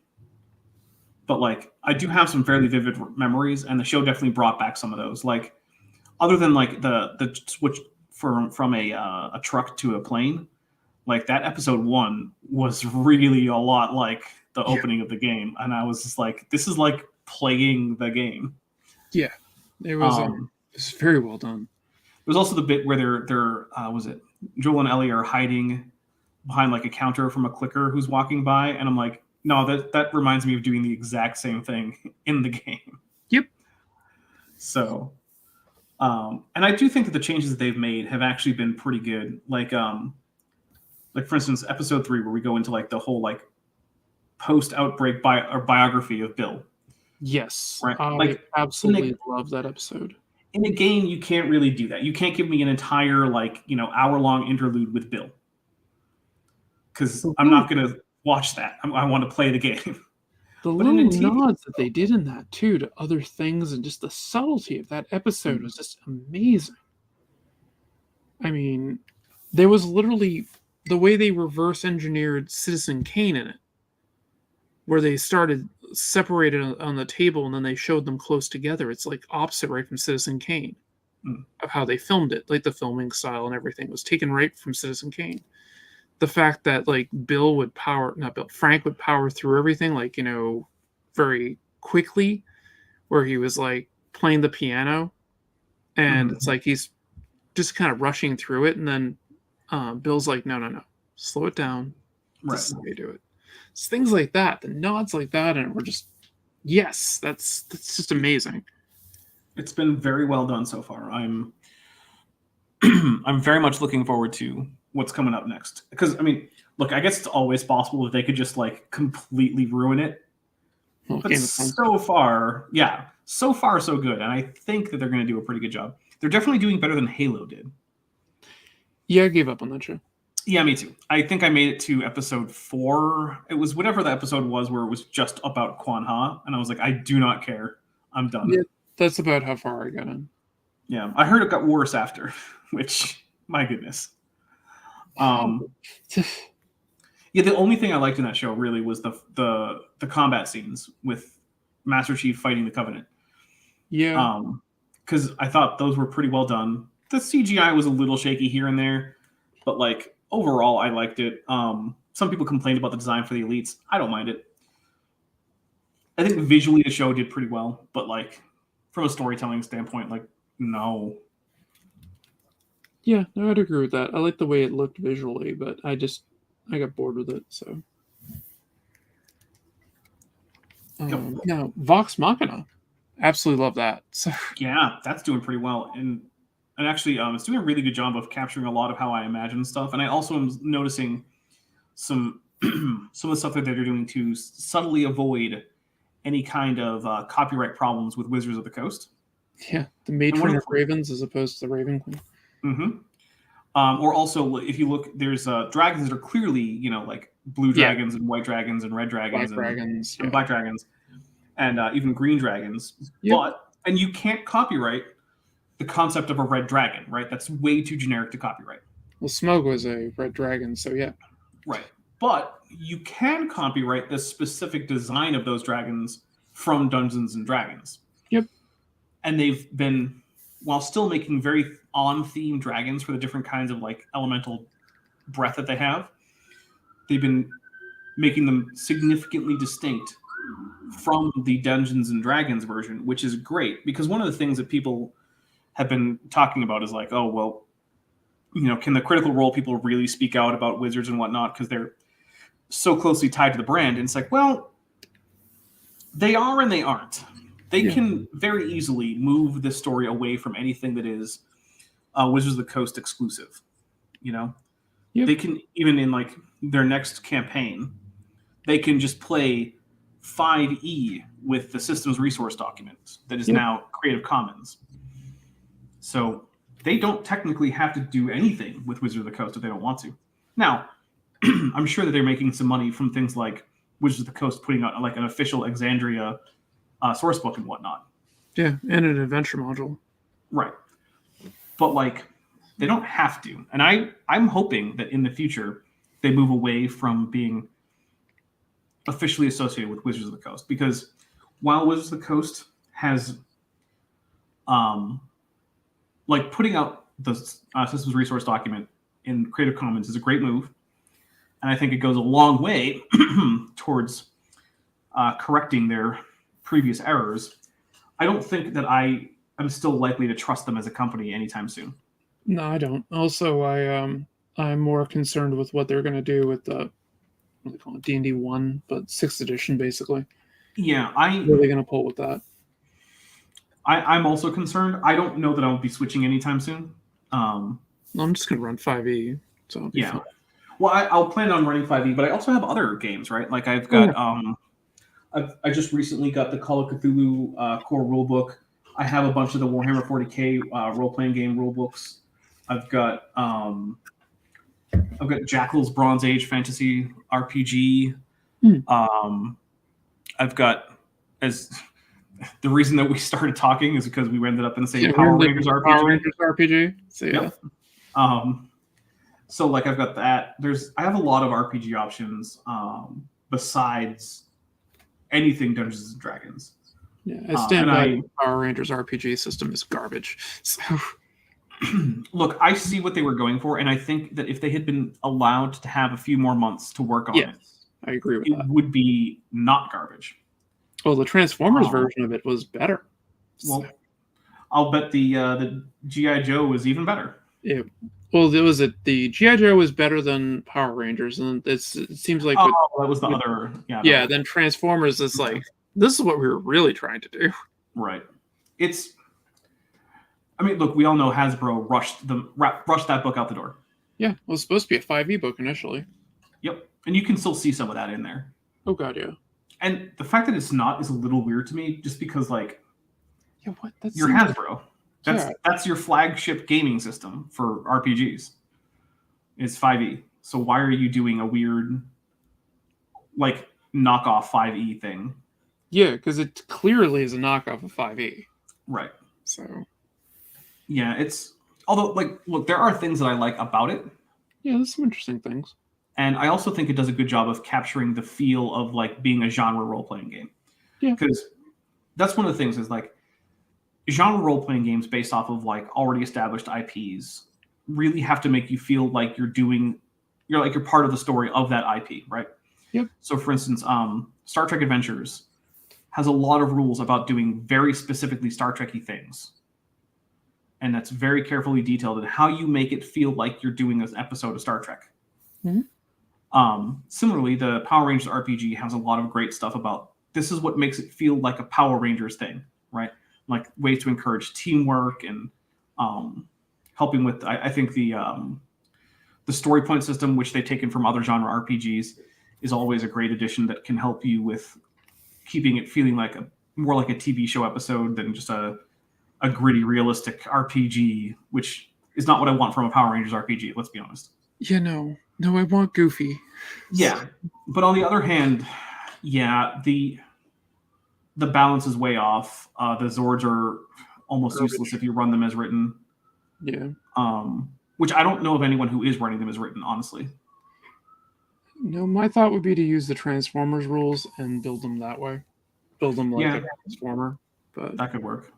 But like, I do have some fairly vivid memories, and the show definitely brought back some of those. Like, other than like the switch from a truck to a plane, like that episode 1 was really a lot like the opening of the game, and I was just like, this is like playing the game. Yeah, it was. It's very well done. There's also the bit where they're was it Joel and Ellie are hiding behind like a counter from a clicker who's walking by, and I'm like, no, that reminds me of doing the exact same thing in the game. Yep. So, and I do think that the changes that they've made have actually been pretty good. Like for instance, episode 3, where we go into like the whole like post-outbreak biography of Bill. Yes, right. I absolutely love that episode. In a game, you can't really do that. You can't give me an entire hour-long interlude with Bill, because I'm not going to watch that. I want to play the game. The little nods that they did in that too to other things, and just the subtlety of that episode was just amazing. I mean, there was literally the way they reverse engineered Citizen Kane in it, where they started separated on the table and then they showed them close together. It's like opposite right from Citizen Kane of how they filmed it. Like the filming style and everything was taken right from Citizen Kane. The fact that like Frank would power through everything, like, very quickly, where he was like playing the piano and it's like he's just kind of rushing through it, and then Bill's like, no, slow it down. Right. This is how you do it. It's things like that, the nods like that, and we're just, yes, that's just amazing. It's been very well done so far. I'm very much looking forward to what's coming up next. Because, I mean, look, I guess it's always possible that they could just like completely ruin it. Well, but so far, so good. And I think that they're going to do a pretty good job. They're definitely doing better than Halo did. Yeah, I gave up on that show. Yeah, me too. I think I made it to episode 4. It was whatever the episode was where it was just about Quan Ha. And I was like, I do not care. I'm done. Yeah, that's about how far I got in. Yeah, I heard it got worse after, which, my goodness. Yeah, the only thing I liked in that show really was the combat scenes with Master Chief fighting the Covenant. Yeah. Because I thought those were pretty well done. The CGI was a little shaky here and there, but like overall, I liked it. Some people complained about the design for the elites. I don't mind it. I think visually the show did pretty well, but like from a storytelling standpoint, like no. Yeah, no, I'd agree with that. I like the way it looked visually, but I got bored with it. So now Vox Machina, absolutely love that. So yeah, that's doing pretty well, and actually, it's doing a really good job of capturing a lot of how I imagine stuff. And I also am noticing some some of the stuff that they're doing to subtly avoid any kind of copyright problems with Wizards of the Coast. Yeah, the matron of ravens as opposed to the Raven Queen. Mm-hmm. Or also, if you look, there's dragons that are clearly, like blue dragons and white dragons and red dragons and black dragons and even green dragons. Yep. And you can't copyright the concept of a red dragon, right? That's way too generic to copyright. Well, Smough was a red dragon, so yeah. Right. But you can copyright the specific design of those dragons from Dungeons and Dragons. Yep. And they've been, while still making very on-theme dragons for the different kinds of elemental breath that they have, they've been making them significantly distinct from the Dungeons and Dragons version, which is great, because one of the things that people have been talking about is oh, well, can the Critical Role people really speak out about Wizards and whatnot because they're so closely tied to the brand? And it's well, they are and they aren't. They can very easily move this story away from anything that is Wizards of the Coast exclusive. Yep. They can, even in their next campaign, they can just play 5e with the systems resource document that is now Creative Commons. So they don't technically have to do anything with Wizards of the Coast if they don't want to. Now, I'm sure that they're making some money from things like Wizards of the Coast putting out an official Exandria source book and whatnot. Yeah, and an adventure module. Right. But they don't have to. And I'm hoping that in the future they move away from being officially associated with Wizards of the Coast, because while Wizards of the Coast has putting out the systems resource document in Creative Commons is a great move, and I think it goes a long way towards correcting their previous errors. I don't think that I am still likely to trust them as a company anytime soon. No, I don't. Also, I'm more concerned with what they're going to do with the, what do they call it, D&D 1, but 6th edition, basically. Yeah, Where are they going to pull with that? I'm also concerned. I don't know that I'll be switching anytime soon. I'm just going to run 5e. So yeah. Fine. Well, I'll plan on running 5e, but I also have other games, right? I've got, I just recently got the Call of Cthulhu core rulebook. I have a bunch of the Warhammer 40k role-playing game rulebooks. I've got Jackal's Bronze Age Fantasy RPG. I've got, as the reason that we started talking is because we ended up in the same Power Rangers RPG. Power Rangers RPG. So yeah. Yep. So I've got that. I have a lot of RPG options besides anything Dungeons and Dragons. Yeah, I stand by Power Rangers RPG system is garbage. So look, I see what they were going for, and I think that if they had been allowed to have a few more months to work on it, I agree with that. It would be not garbage. Well, the Transformers version of it was better. Well, I'll bet the G.I. Joe was even better. Yeah. Well, the G.I. Joe was better than Power Rangers, and it seems like that was the other. Yeah. Then Transformers is this is what we were really trying to do. Right. Look, we all know Hasbro rushed that book out the door. Yeah, it was supposed to be a 5e book initially. Yep, and you can still see some of that in there. Oh god, yeah. And the fact that it's not is a little weird to me, just because what? You're Hasbro. That's your flagship gaming system for RPGs. Is 5e. So why are you doing a weird knockoff 5e thing? Yeah, because it clearly is a knockoff of 5e. Right. So yeah, although look, there are things that I like about it. Yeah, there's some interesting things. And I also think it does a good job of capturing the feel of being a genre role-playing game. Yeah. Because that's one of the things is genre role-playing games based off of already established IPs really have to make you feel like you're part of the story of that IP, right? Yep. So for instance, Star Trek Adventures has a lot of rules about doing very specifically Star Trek-y things. And that's very carefully detailed in how you make it feel like you're doing an episode of Star Trek. Mm-hmm. Similarly, the Power Rangers RPG has a lot of great stuff about this is what makes it feel like a Power Rangers thing, right? Ways to encourage teamwork and helping with, I think, the story point system, which they've taken from other genre RPGs, is always a great addition that can help you with keeping it feeling like more like a TV show episode than just a gritty, realistic RPG, which is not what I want from a Power Rangers RPG. Let's be honest. Yeah, no, I want Goofy. Yeah, but on the other hand, yeah, the balance is way off. The Zords are almost useless if you run them as written. Yeah. Which I don't know of anyone who is running them as written, honestly. No, my thought would be to use the Transformers rules and build them that way. Build them like a Transformer. But that could work.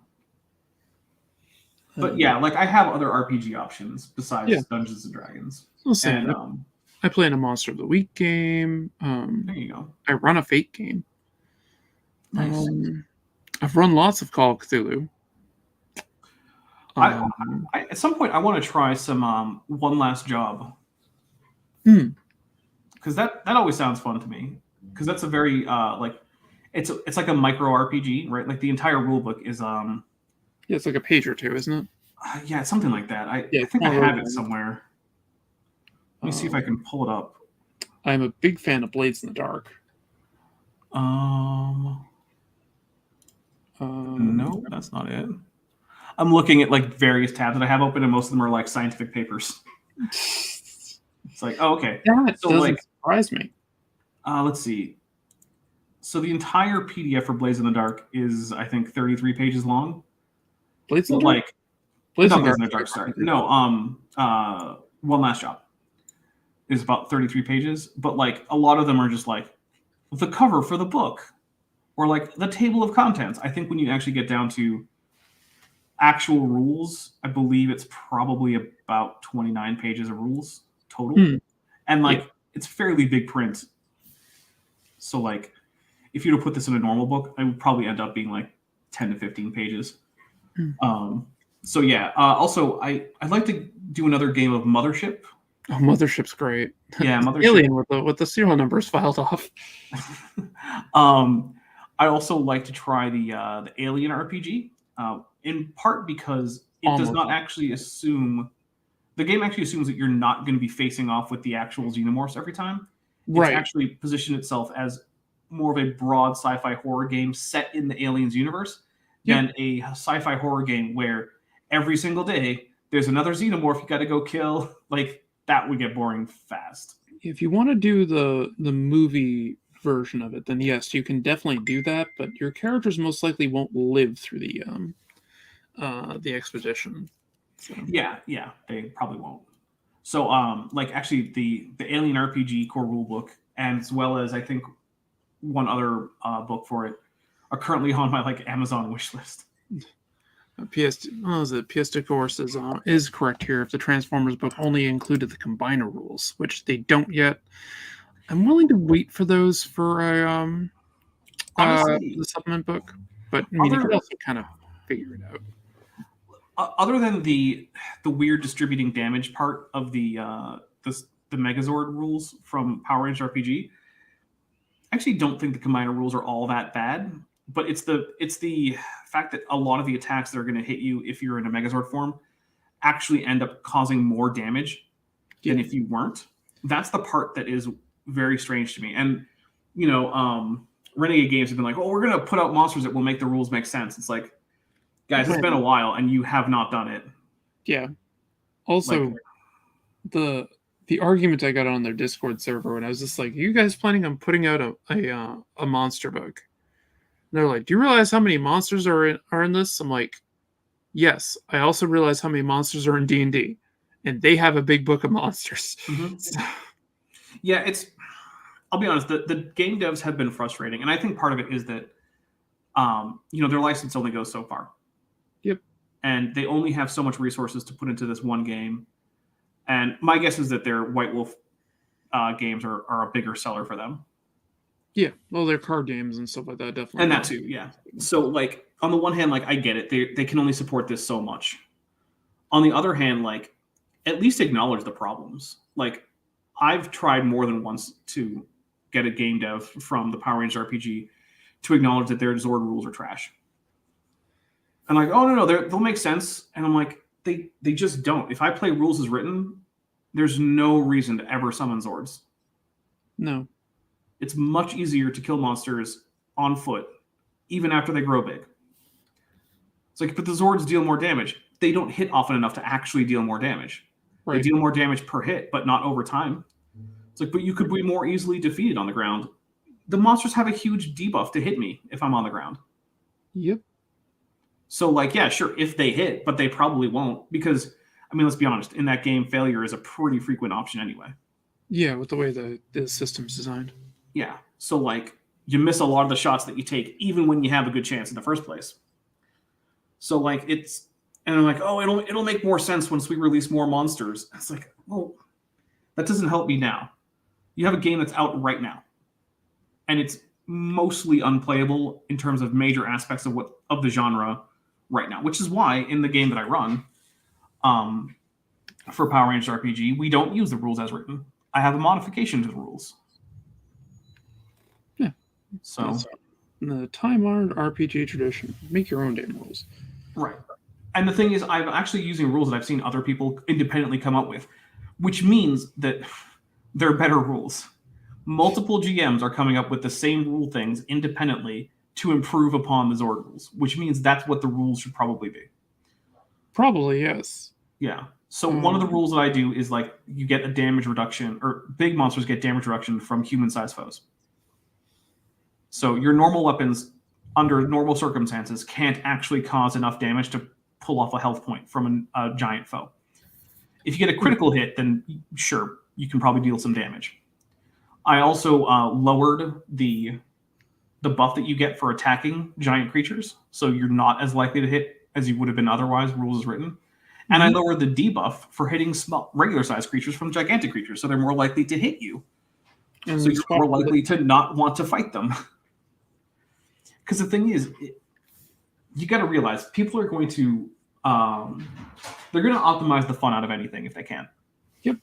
But yeah, like I have other RPG options besides Dungeons and Dragons. I play in a Monster of the Week game. There you go. I run a Fate game. Nice. I've run lots of Call of Cthulhu. I at some point I want to try some One Last Job. Because that always sounds fun to me. Because that's a very like it's like a micro RPG, right? Like the entire rule book is yeah, it's like a page or two, isn't it? Yeah, it's something like that. I think I have it somewhere. Let me see if I can pull it up. I'm a big fan of Blades in the Dark. No, that's not it. I'm looking at like various tabs that I have open, and most of them are like scientific papers. It's like, oh, okay. That doesn't surprise me. Let's see. So the entire PDF for Blades in the Dark is, I think, 33 pages long. Blades in the Dark? Blades in the Dark, sorry. No, One Last Job is about 33 pages, but like a lot of them are just like the cover for the book or like the table of contents. I think when you actually get down to actual rules, I believe it's probably about 29 pages of rules total. And like it's fairly big print. So like if you were to put this in a normal book, it would probably end up being like 10 to 15 pages. So yeah, also I'd like to do another game of Mothership. Oh, Mothership's great. Yeah, Mothership. Alien with the serial numbers filed off. I also like to try the Alien RPG, in part because it does not actually assume the game actually assumes that you're not going to be facing off with the actual xenomorphs every time. It's actually positioned itself as more of a broad sci-fi horror game set in the Aliens universe than a sci-fi horror game where every single day there's another xenomorph you got to go kill. Like that would get boring fast. If you want to do the movie version of it, then yes, you can definitely do that. But your characters most likely won't live through the expedition. So. Yeah, they probably won't. So, like actually, the Alien RPG core rulebook, and as well as I think one other book for it, are currently on my like Amazon wish list. PS Course is correct here. If the Transformers book only included the Combiner rules, which they don't yet, I'm willing to wait for those for the supplement book. But I mean, you can also kind of figure it out. Other than the weird distributing damage part of the Megazord rules from Power Rangers RPG, I actually don't think the Combiner rules are all that bad. But it's the fact that a lot of the attacks that are going to hit you if you're in a Megazord form actually end up causing more damage than if you weren't. That's the part that is very strange to me. And you know, Renegade Games have been like, "Oh, we're going to put out monsters that will make the rules make sense." It's like, guys, it's been a while, and you have not done it. Yeah. Also, the argument I got on their Discord server when I was just like, "Are you guys planning on putting out a monster book?" And they're like, "Do you realize how many monsters are in this?" I'm like, "Yes. I also realize how many monsters are in D&D, and they have a big book of monsters." Mm-hmm. So. Yeah, I'll be honest. The game devs have been frustrating, and I think part of it is that, their license only goes so far. Yep. And they only have so much resources to put into this one game. And my guess is that their White Wolf games are a bigger seller for them. Yeah, well, their card games and stuff like that, definitely. And that too, yeah. So, like, on the one hand, like, I get it. They can only support this so much. On the other hand, like, at least acknowledge the problems. Like, I've tried more than once to get a game dev from the Power Rangers RPG to acknowledge that their Zord rules are trash. And like, oh, no, they'll make sense. And I'm like, they just don't. If I play rules as written, there's no reason to ever summon Zords. No. It's much easier to kill monsters on foot, even after they grow big. It's like, but the Zords deal more damage. They don't hit often enough to actually deal more damage. Right. They deal more damage per hit, but not over time. It's like, but you could be more easily defeated on the ground. The monsters have a huge debuff to hit me if I'm on the ground. Yep. So, like, yeah, sure, if they hit, but they probably won't because, I mean, let's be honest, in that game, failure is a pretty frequent option anyway. Yeah, with the way the system's designed. Yeah. So, like, you miss a lot of the shots that you take, even when you have a good chance in the first place. So, like, it's, and they're like, oh, it'll make more sense once we release more monsters. It's like, well, that doesn't help me now. You have a game that's out right now, and it's mostly unplayable in terms of major aspects of the genre right now, which is why in the game that I run, for Power Rangers RPG, we don't use the rules as written. I have a modification to the rules. Yeah. So That's the time-honored RPG tradition. Make your own damn rules. right. And the thing is, I'm actually using rules that I've seen other people independently come up with, which means that they're better rules. Multiple GMs are coming up with the same rule things independently to improve upon the Zord rules, which means that's what the rules should probably be. Probably, yes. Yeah. So one of the rules that I do is like you get a damage reduction, or big monsters get damage reduction from human-sized foes. So your normal weapons, under normal circumstances, can't actually cause enough damage to pull off a health point from a giant foe. If you get a critical hit, then sure, you can probably deal some damage. I also lowered the buff that you get for attacking giant creatures, so you're not as likely to hit as you would have been otherwise, rules as written. And I lowered the debuff for hitting small, regular-sized creatures from gigantic creatures, so they're more likely to hit you. And So you're more likely to not want to fight them. Because the thing is, you got to realize people are going to they're going to optimize the fun out of anything if they can. Yep.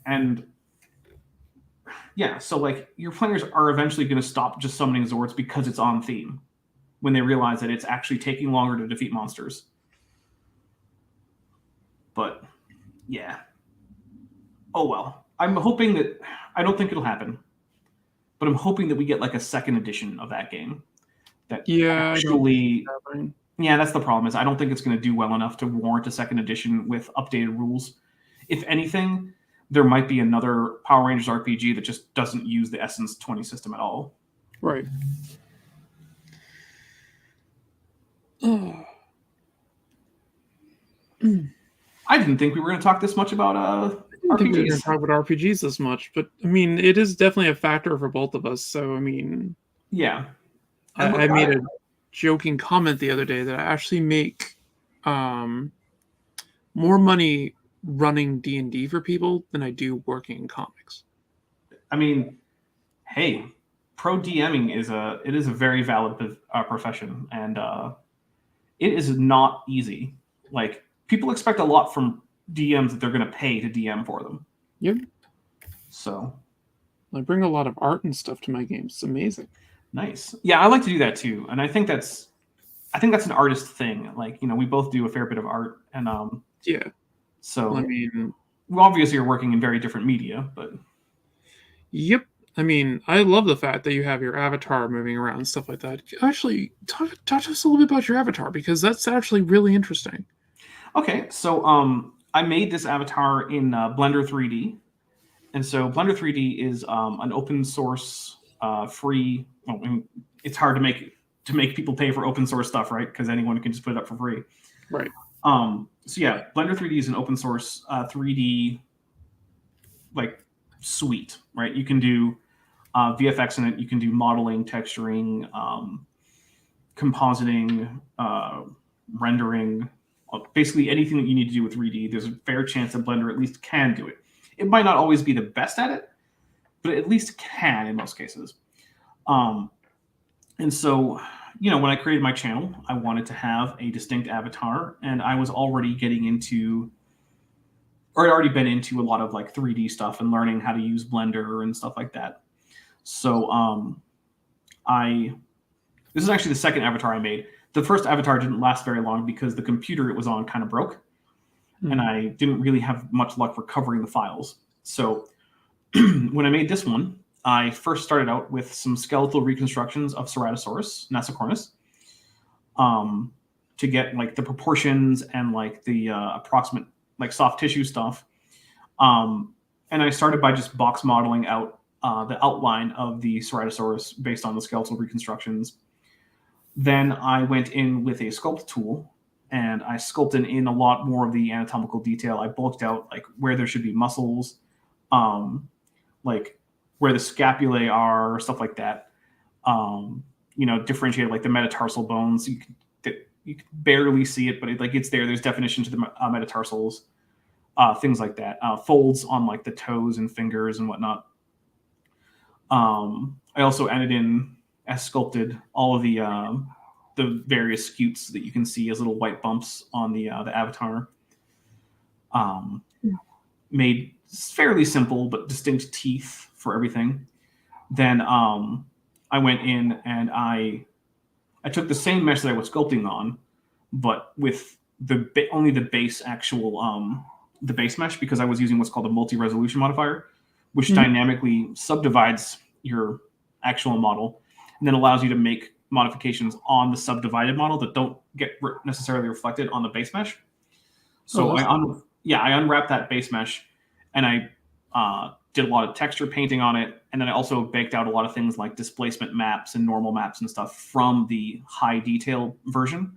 And yeah, so like your players are eventually going to stop just summoning Zords because it's on theme when they realize that it's actually taking longer to defeat monsters. But yeah. Oh well. I'm hoping that, I don't think it'll happen, but I'm hoping that we get like a second edition of that game. That actually, yeah, that's the problem, is I don't think it's going to do well enough to warrant a second edition with updated rules. If anything, there might be another Power Rangers RPG that just doesn't use the Essence 20 system at all. Right. Oh. I didn't think we were going to talk this much about I think we were going to talk about RPGs this much, but I mean, it is definitely a factor for both of us. So I mean, yeah, I made a joking comment the other day that I actually make more money running D&D for people than I do working in comics. I mean, hey, pro DMing is a very valid profession, and it is not easy. Like, people expect a lot from DMs that they're going to pay to DM for them. Yep. So I bring a lot of art and stuff to my games. It's amazing. Nice. Yeah, I like to do that too, and I think that's an artist thing. Like, you know, we both do a fair bit of art, and yeah. So I mean, obviously you're working in very different media, but yep. I mean, I love the fact that you have your avatar moving around and stuff like that. Actually, talk to us a little bit about your avatar, because that's actually really interesting. Okay, so I made this avatar in Blender 3D, and so Blender 3D is an open source, free. Well, I mean, it's hard to make people pay for open source stuff, right? Because anyone can just put it up for free, right? So yeah, Blender 3D is an open source 3D like suite, right? You can do VFX in it. You can do modeling, texturing, compositing, rendering. Basically anything that you need to do with 3D, there's a fair chance that Blender at least can do it. It might not always be the best at it, but it at least can in most cases. And so, you know, when I created my channel, I wanted to have a distinct avatar, and I was already getting into, or I'd already been into a lot of like 3D stuff and learning how to use Blender and stuff like that. So this is actually the second avatar I made. The first avatar didn't last very long because the computer it was on kind of broke, and I didn't really have much luck recovering the files. So when I made this one, I first started out with some skeletal reconstructions of Ceratosaurus nasicornis, to get like the proportions and like the approximate like soft tissue stuff. And I started by just box modeling out the outline of the Ceratosaurus based on the skeletal reconstructions. Then I went in with a sculpt tool and I sculpted in a lot more of the anatomical detail. I bulked out like where there should be muscles, like where the scapulae are, stuff like that. Differentiated like the metatarsal bones. You can barely see it, but it's there. There's definition to the metatarsals, things like that. Folds on like the toes and fingers and whatnot. I also added in, as sculpted, all of the various scutes that you can see as little white bumps on the avatar. Made fairly simple but distinct teeth for everything. Then I went in and I took the same mesh that I was sculpting on, but with only the base actual the base mesh, because I was using what's called a multi-resolution modifier, which dynamically subdivides your actual model and then allows you to make modifications on the subdivided model that don't get necessarily reflected on the base mesh. So I unwrapped that base mesh and I did a lot of texture painting on it. And then I also baked out a lot of things like displacement maps and normal maps and stuff from the high detail version.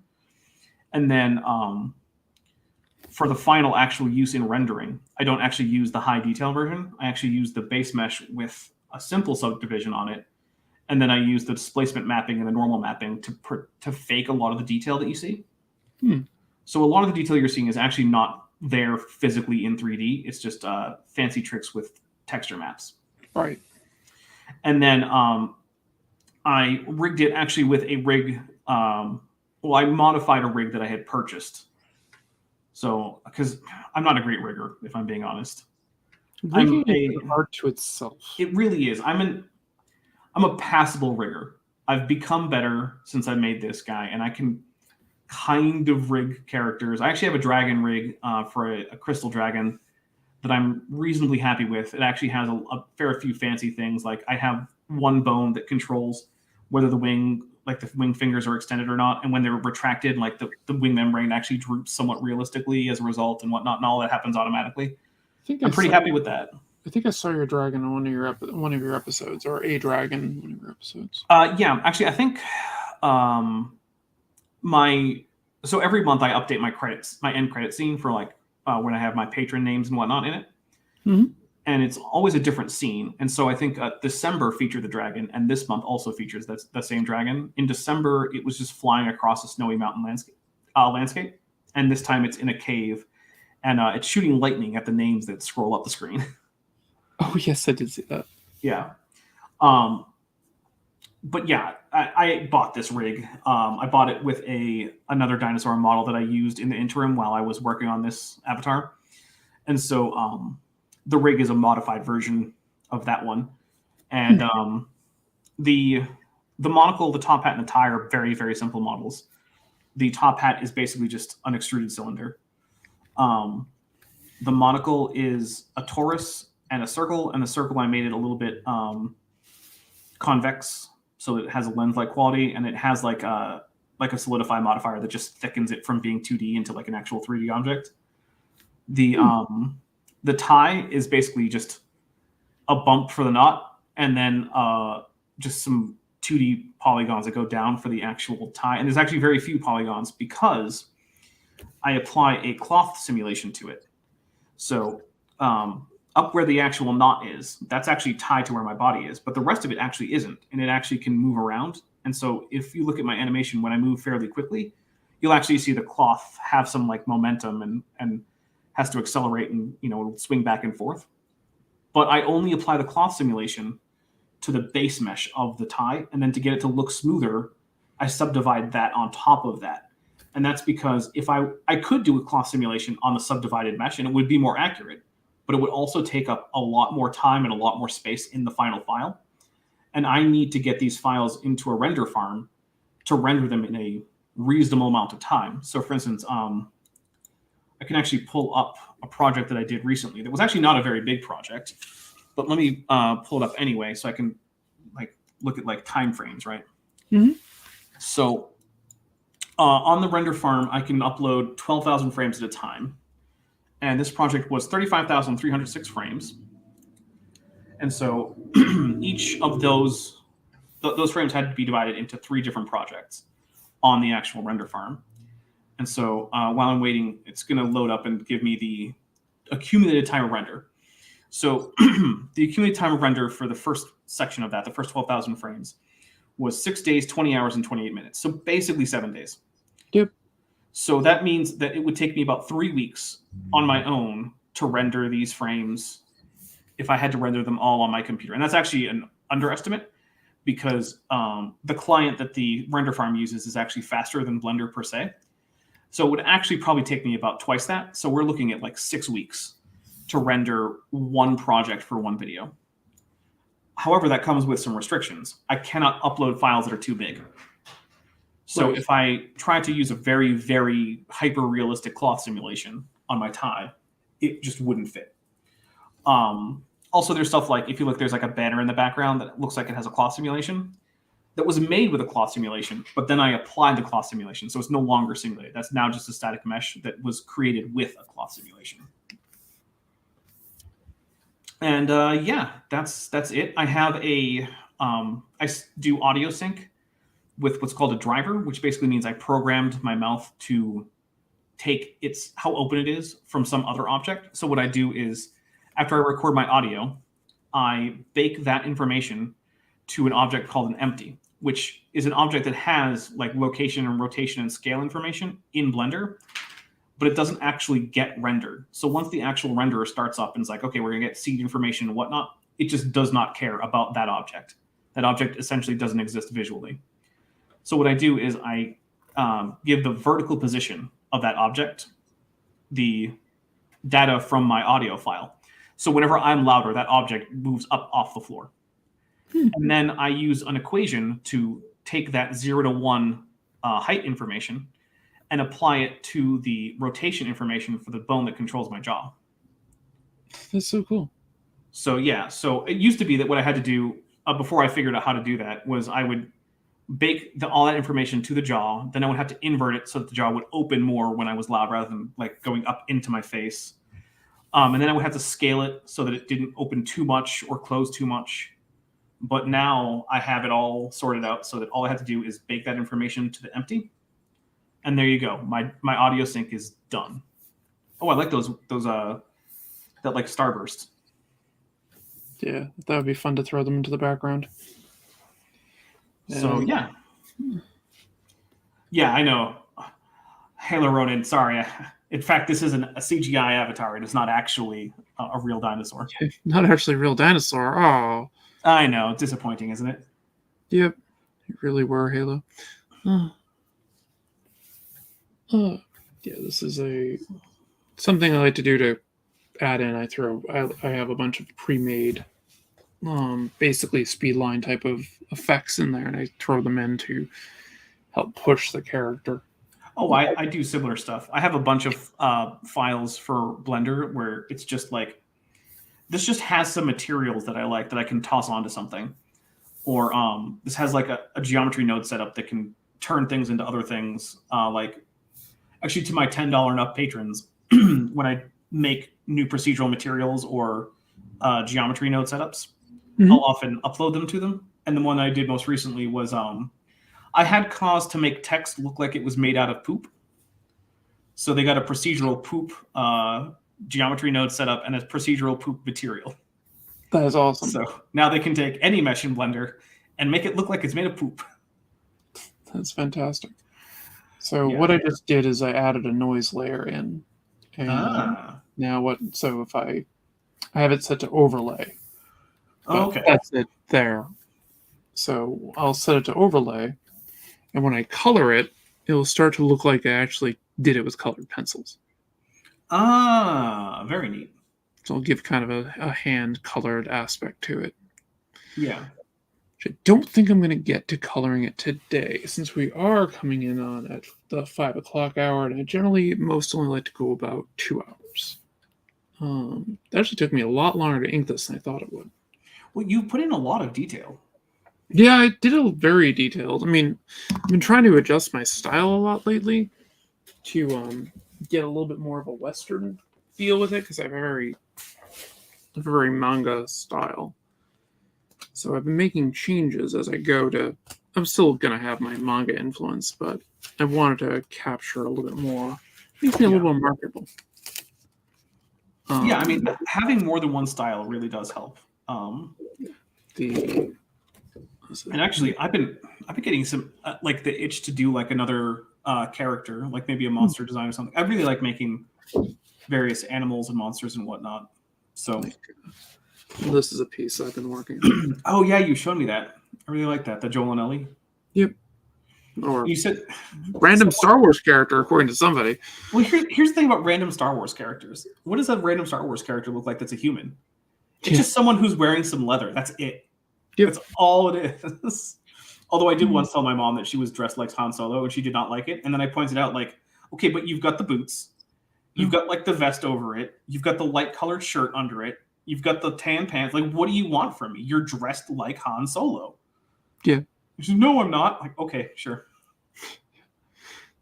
And then for the final actual use in rendering, I don't actually use the high detail version. I actually use the base mesh with a simple subdivision on it. And then I use the displacement mapping and the normal mapping to fake a lot of the detail that you see. So a lot of the detail you're seeing is actually not there physically in 3D. It's just fancy tricks with texture maps. Right. And then I rigged it actually with a rig. I modified a rig that I had purchased. So, because I'm not a great rigger, if I'm being honest. Rigging is an art to itself. It really is. I'm a passable rigger. I've become better since I made this guy, and I can kind of rig characters. I actually have a dragon rig for a crystal dragon that I'm reasonably happy with. It actually has a fair few fancy things. Like I have one bone that controls whether the wing fingers are extended or not, and when they're retracted, like the wing membrane actually droops somewhat realistically as a result, and whatnot, and all that happens automatically. I'm pretty happy with that. I think I saw your dragon on one of your episodes, or a dragon in one of your episodes. Yeah, actually, I think so every month I update my end credit scene for like when I have my patron names and whatnot in it. Mm-hmm. And it's always a different scene. And so I think December featured the dragon, and this month also features that same dragon. In December, it was just flying across a snowy mountain landscape, and this time it's in a cave, and it's shooting lightning at the names that scroll up the screen. Oh yes, I did see that. Yeah. But yeah, I bought this rig. I bought it with another dinosaur model that I used in the interim while I was working on this avatar. And so the rig is a modified version of that one. And the monocle, the top hat, and the tie are very, very simple models. The top hat is basically just an extruded cylinder. The monocle is a torus and a circle, and the circle I made it a little bit convex, so it has a lens-like quality, and it has like a solidify modifier that just thickens it from being 2D into like an actual 3D object. The tie is basically just a bump for the knot, and then just some 2D polygons that go down for the actual tie. And there's actually very few polygons because I apply a cloth simulation to it. So up where the actual knot is, that's actually tied to where my body is, but the rest of it actually isn't, and it actually can move around. And so if you look at my animation, when I move fairly quickly, you'll actually see the cloth have some like momentum and has to accelerate, and it'll swing back and forth. But I only apply the cloth simulation to the base mesh of the tie, and then to get it to look smoother, I subdivide that on top of that. And that's because if I could do a cloth simulation on the subdivided mesh, and it would be more accurate, but it would also take up a lot more time and a lot more space in the final file. And I need to get these files into a render farm to render them in a reasonable amount of time. So for instance, I can actually pull up a project that I did recently that was actually not a very big project. but let me pull it up anyway so I can like look at like time frames, right? Mhm. So on the render farm, I can upload 12,000 frames at a time. And this project was 35,306 frames. And so each of those frames had to be divided into 3 different projects on the actual render farm. And so while I'm waiting, it's going to load up and give me the accumulated time of render. So the accumulated time of render for the first section of that, the first 12,000 frames, was 6 days, 20 hours, and 28 minutes. So basically 7 days. Yep. So that means that it would take me about 3 weeks on my own to render these frames if I had to render them all on my computer. And that's actually an underestimate because the client that the render farm uses is actually faster than Blender per se. So it would actually probably take me about twice that. So we're looking at like 6 weeks to render one project for one video. However, that comes with some restrictions. I cannot upload files that are too big. So Right. if I try to use a very, very hyper-realistic cloth simulation on my tie, it just wouldn't fit. Also, there's stuff like, if you look, there's like a banner in the background that looks like it has a cloth simulation that was made with a cloth simulation, but then I applied the cloth simulation, so it's no longer simulated. That's now just a static mesh that was created with a cloth simulation. And yeah, that's it. I have I do audio sync with what's called a driver, which basically means I programmed my mouth to take how open it is from some other object. So what I do is, after I record my audio, I bake that information to an object called an empty, which is an object that has like location and rotation and scale information in Blender, but it doesn't actually get rendered. So once the actual renderer starts up and it's like, okay, we're gonna get seed information and whatnot, it just does not care about that object. That object essentially doesn't exist visually. So what I do is I give the vertical position of that object the data from my audio file. So whenever I'm louder, that object moves up off the floor. And then I use an equation to take that 0 to 1 height information and apply it to the rotation information for the bone that controls my jaw. That's so cool. So yeah, so it used to be that what I had to do before I figured out how to do that was I would bake all that information to the jaw, then I would have to invert it so that the jaw would open more when I was loud rather than like going up into my face. And then I would have to scale it so that it didn't open too much or close too much. But now I have it all sorted out so that all I have to do is bake that information to the empty. And there you go. My audio sync is done. Oh, I like those that like starburst. Yeah, that would be fun to throw them into the background. So yeah. Yeah, I know. Halo Ronin, sorry. In fact, this isn't a CGI avatar. It is not actually a real dinosaur. Not actually a real dinosaur. Oh. I know. Disappointing, isn't it? Yep. You really were, Halo. Yeah, this is something I like to do to add in. I have a bunch of pre-made basically speedline type of effects in there, and I throw them in to help push the character. Oh, I do similar stuff. I have a bunch of files for Blender where it's just like, this just has some materials that I like that I can toss onto something. Or this has like a geometry node setup that can turn things into other things. Like, actually, to my $10 and up patrons, when I make new procedural materials or geometry node setups, I'll often upload them to them. And the one I did most recently was I had cause to make text look like it was made out of poop. So they got a procedural poop geometry node setup and a procedural poop material. That is awesome. So now they can take any mesh in Blender and make it look like it's made of poop. That's fantastic. So what I just did is I added a noise layer in. And now so if I have it set to overlay. Okay. That's it there. So I'll set it to overlay. And when I color it, it'll start to look like I actually did it with colored pencils. Very neat. So I'll give kind of a hand-colored aspect to it. Yeah. Which I don't think I'm going to get to coloring it today, since we are coming in on at the 5 o'clock hour, and I generally most only like to go about 2 hours. It actually took me a lot longer to ink this than I thought it would. Well, you put in a lot of detail. Yeah, I did it very detailed. I mean, I've been trying to adjust my style a lot lately to get a little bit more of a Western feel with it because I have a very manga style. So I've been making changes as I go to. I'm still gonna have my manga influence, but I wanted to capture a little bit more. Makes me a little more marketable. Yeah, I mean, having more than one style really does help. And actually, I've been getting some like the itch to do like another character, like maybe a monster design or something. I really like making various animals and monsters and whatnot. So this is a piece I've been working on. Oh yeah, you showed me that. I really like that. The Joel and Ellie. Yep. Or you said random Star Wars character, according to somebody. Well, here's the thing about random Star Wars characters. What does a random Star Wars character look like that's a human? It's just someone who's wearing some leather. That's it. Yep. That's all it is. Although I did once tell my mom that she was dressed like Han Solo and she did not like it. And then I pointed out, like, okay, but you've got the boots. You've got like the vest over it. You've got the light colored shirt under it. You've got the tan pants. Like, what do you want from me? You're dressed like Han Solo. Yeah. She said, no, I'm not. Like, okay, sure.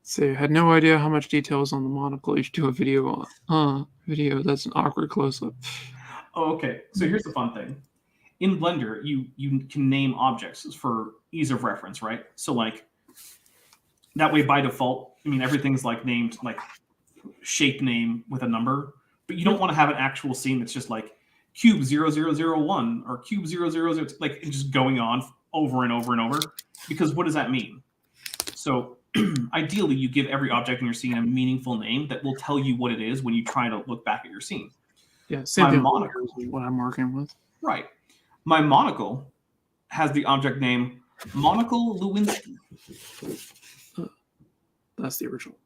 So I had no idea how much detail was on the monocle. You should do a video video that's an awkward close-up. Oh, okay. So here's the fun thing. In Blender, you can name objects for ease of reference, right? So like that way by default, I mean everything's like named like shape name with a number, but you don't want to have an actual scene that's just like cube 0001 or cube 000, like just going on over and over and over, because what does that mean? So ideally, you give every object in your scene a meaningful name that will tell you what it is when you try to look back at your scene. Yeah, same thing with what I'm working with. Right. My monocle has the object name Monocle Lewinsky. That's the original.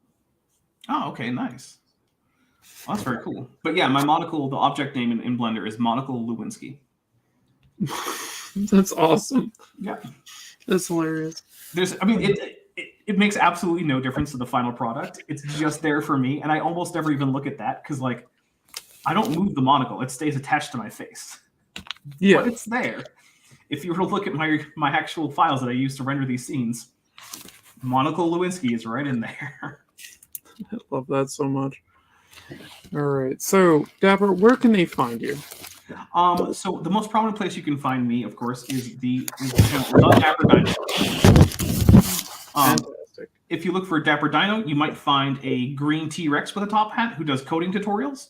Oh, okay, nice. Well, that's very cool. But yeah, my monocle, the object name in Blender is Monocle Lewinsky. That's awesome. Yeah. That's hilarious. It makes absolutely no difference to the final product. It's just there for me, and I almost never even look at that because, like, I don't move the monocle; it stays attached to my face. Yeah, but it's there. If you were to look at my actual files that I use to render these scenes, Monocle Lewinsky is right in there. I love that so much. All right, so Dapper, where can they find you? So the most prominent place you can find me, of course, is the channel Dapper Dinosaur. If you look for Dapper Dino, you might find a green T-Rex with a top hat who does coding tutorials.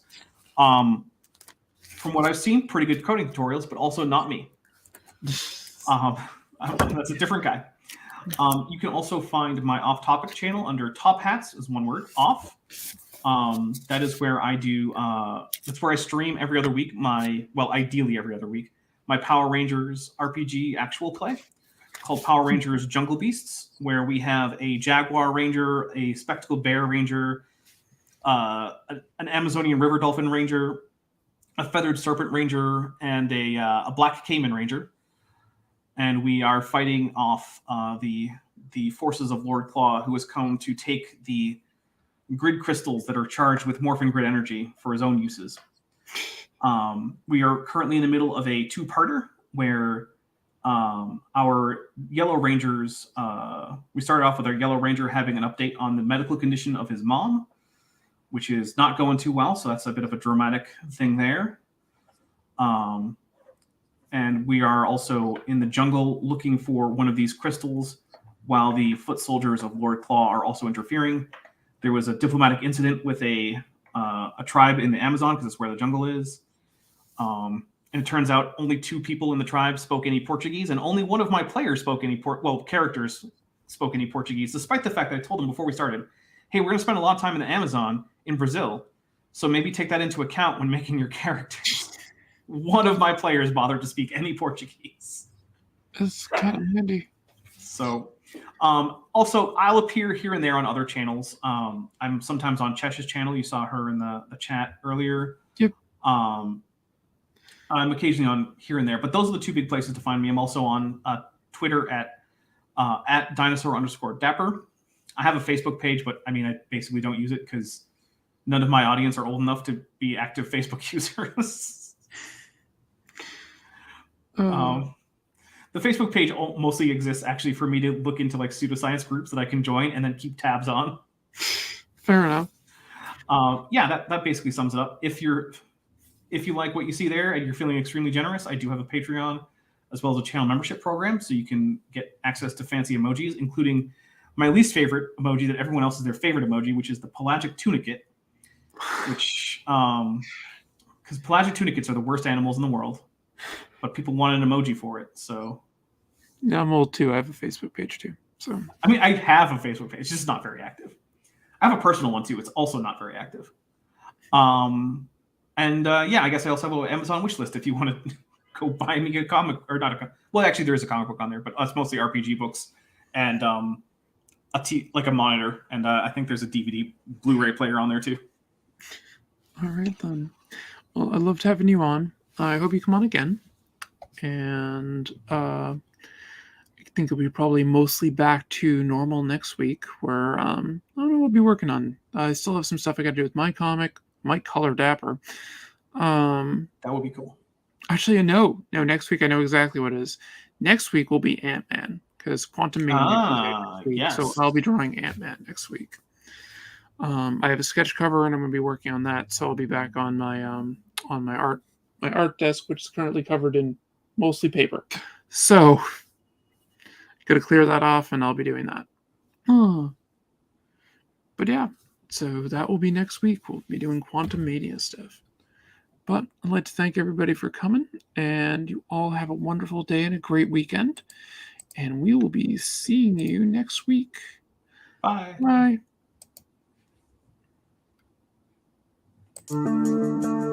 From what I've seen, pretty good coding tutorials, but also not me. That's a different guy. You can also find my off-topic channel under Top Hats, is one word, off. That is where I do. That's where I stream every other week. Ideally every other week, my Power Rangers RPG actual play called Power Rangers Jungle Beasts, where we have a Jaguar Ranger, a Spectacled Bear Ranger, an Amazonian River Dolphin Ranger, a Feathered Serpent Ranger, and a Black Cayman Ranger. And we are fighting off the forces of Lord Claw, who has come to take the grid crystals that are charged with Morphin Grid energy for his own uses. We are currently in the middle of a two-parter where our Yellow Rangers, we started off with our Yellow Ranger having an update on the medical condition of his mom, which is not going too well, so that's a bit of a dramatic thing there. And we are also in the jungle looking for one of these crystals while the foot soldiers of Lord Claw are also interfering. There was a diplomatic incident with a tribe in the Amazon, because it's where the jungle is. And it turns out only 2 people in the tribe spoke any Portuguese, and only one of my players spoke any characters spoke any Portuguese, despite the fact that I told them before we started, hey, we're going to spend a lot of time in the Amazon in Brazil, so maybe take that into account when making your characters. One of my players bothered to speak any Portuguese. That's kind of handy. So, also, I'll appear here and there on other channels. I'm sometimes on Chesh's channel. You saw her in the chat earlier. Yep. I'm occasionally on here and there, but those are the 2 big places to find me. I'm also on Twitter at dinosaur_dapper. I have a Facebook page, but I mean, I basically don't use it because none of my audience are old enough to be active Facebook users. The Facebook page mostly exists actually for me to look into like pseudoscience groups that I can join and then keep tabs on. Fair enough. Yeah, that basically sums it up. If you like what you see there and you're feeling extremely generous, I do have a Patreon as well as a channel membership program, so you can get access to fancy emojis, including my least favorite emoji that everyone else is their favorite emoji, which is the pelagic tunicate, which because pelagic tunicates are the worst animals in the world, but people want an emoji for it. So yeah, I'm old too. I have a Facebook page too. So I mean, I have a Facebook page. It's just not very active. I have a personal one too. It's also not very active. Yeah, I guess I also have an Amazon wish list if you want to go buy me a comic, or not a. Well, actually, there is a comic book on there, but it's mostly RPG books and like a monitor, and I think there's a DVD Blu-ray player on there too. All right then. Well, I loved having you on. I hope you come on again, and I think it'll be probably mostly back to normal next week, where I don't know what we'll be working on. I still have some stuff I got to do with my comic, might color Dapper. That would be cool. Actually, no, next week I know exactly what it is. Next week will be Ant-Man, because Quantum Mania next week, yes. so I'll be drawing Ant-Man next week. I have a sketch cover, and I'm going to be working on that, so I'll be back on my art desk, which is currently covered in mostly paper. So, got to clear that off, and I'll be doing that. But yeah, so that will be next week. We'll be doing Quantum Mania stuff. But I'd like to thank everybody for coming, and you all have a wonderful day and a great weekend. And we will be seeing you next week. Bye. Bye.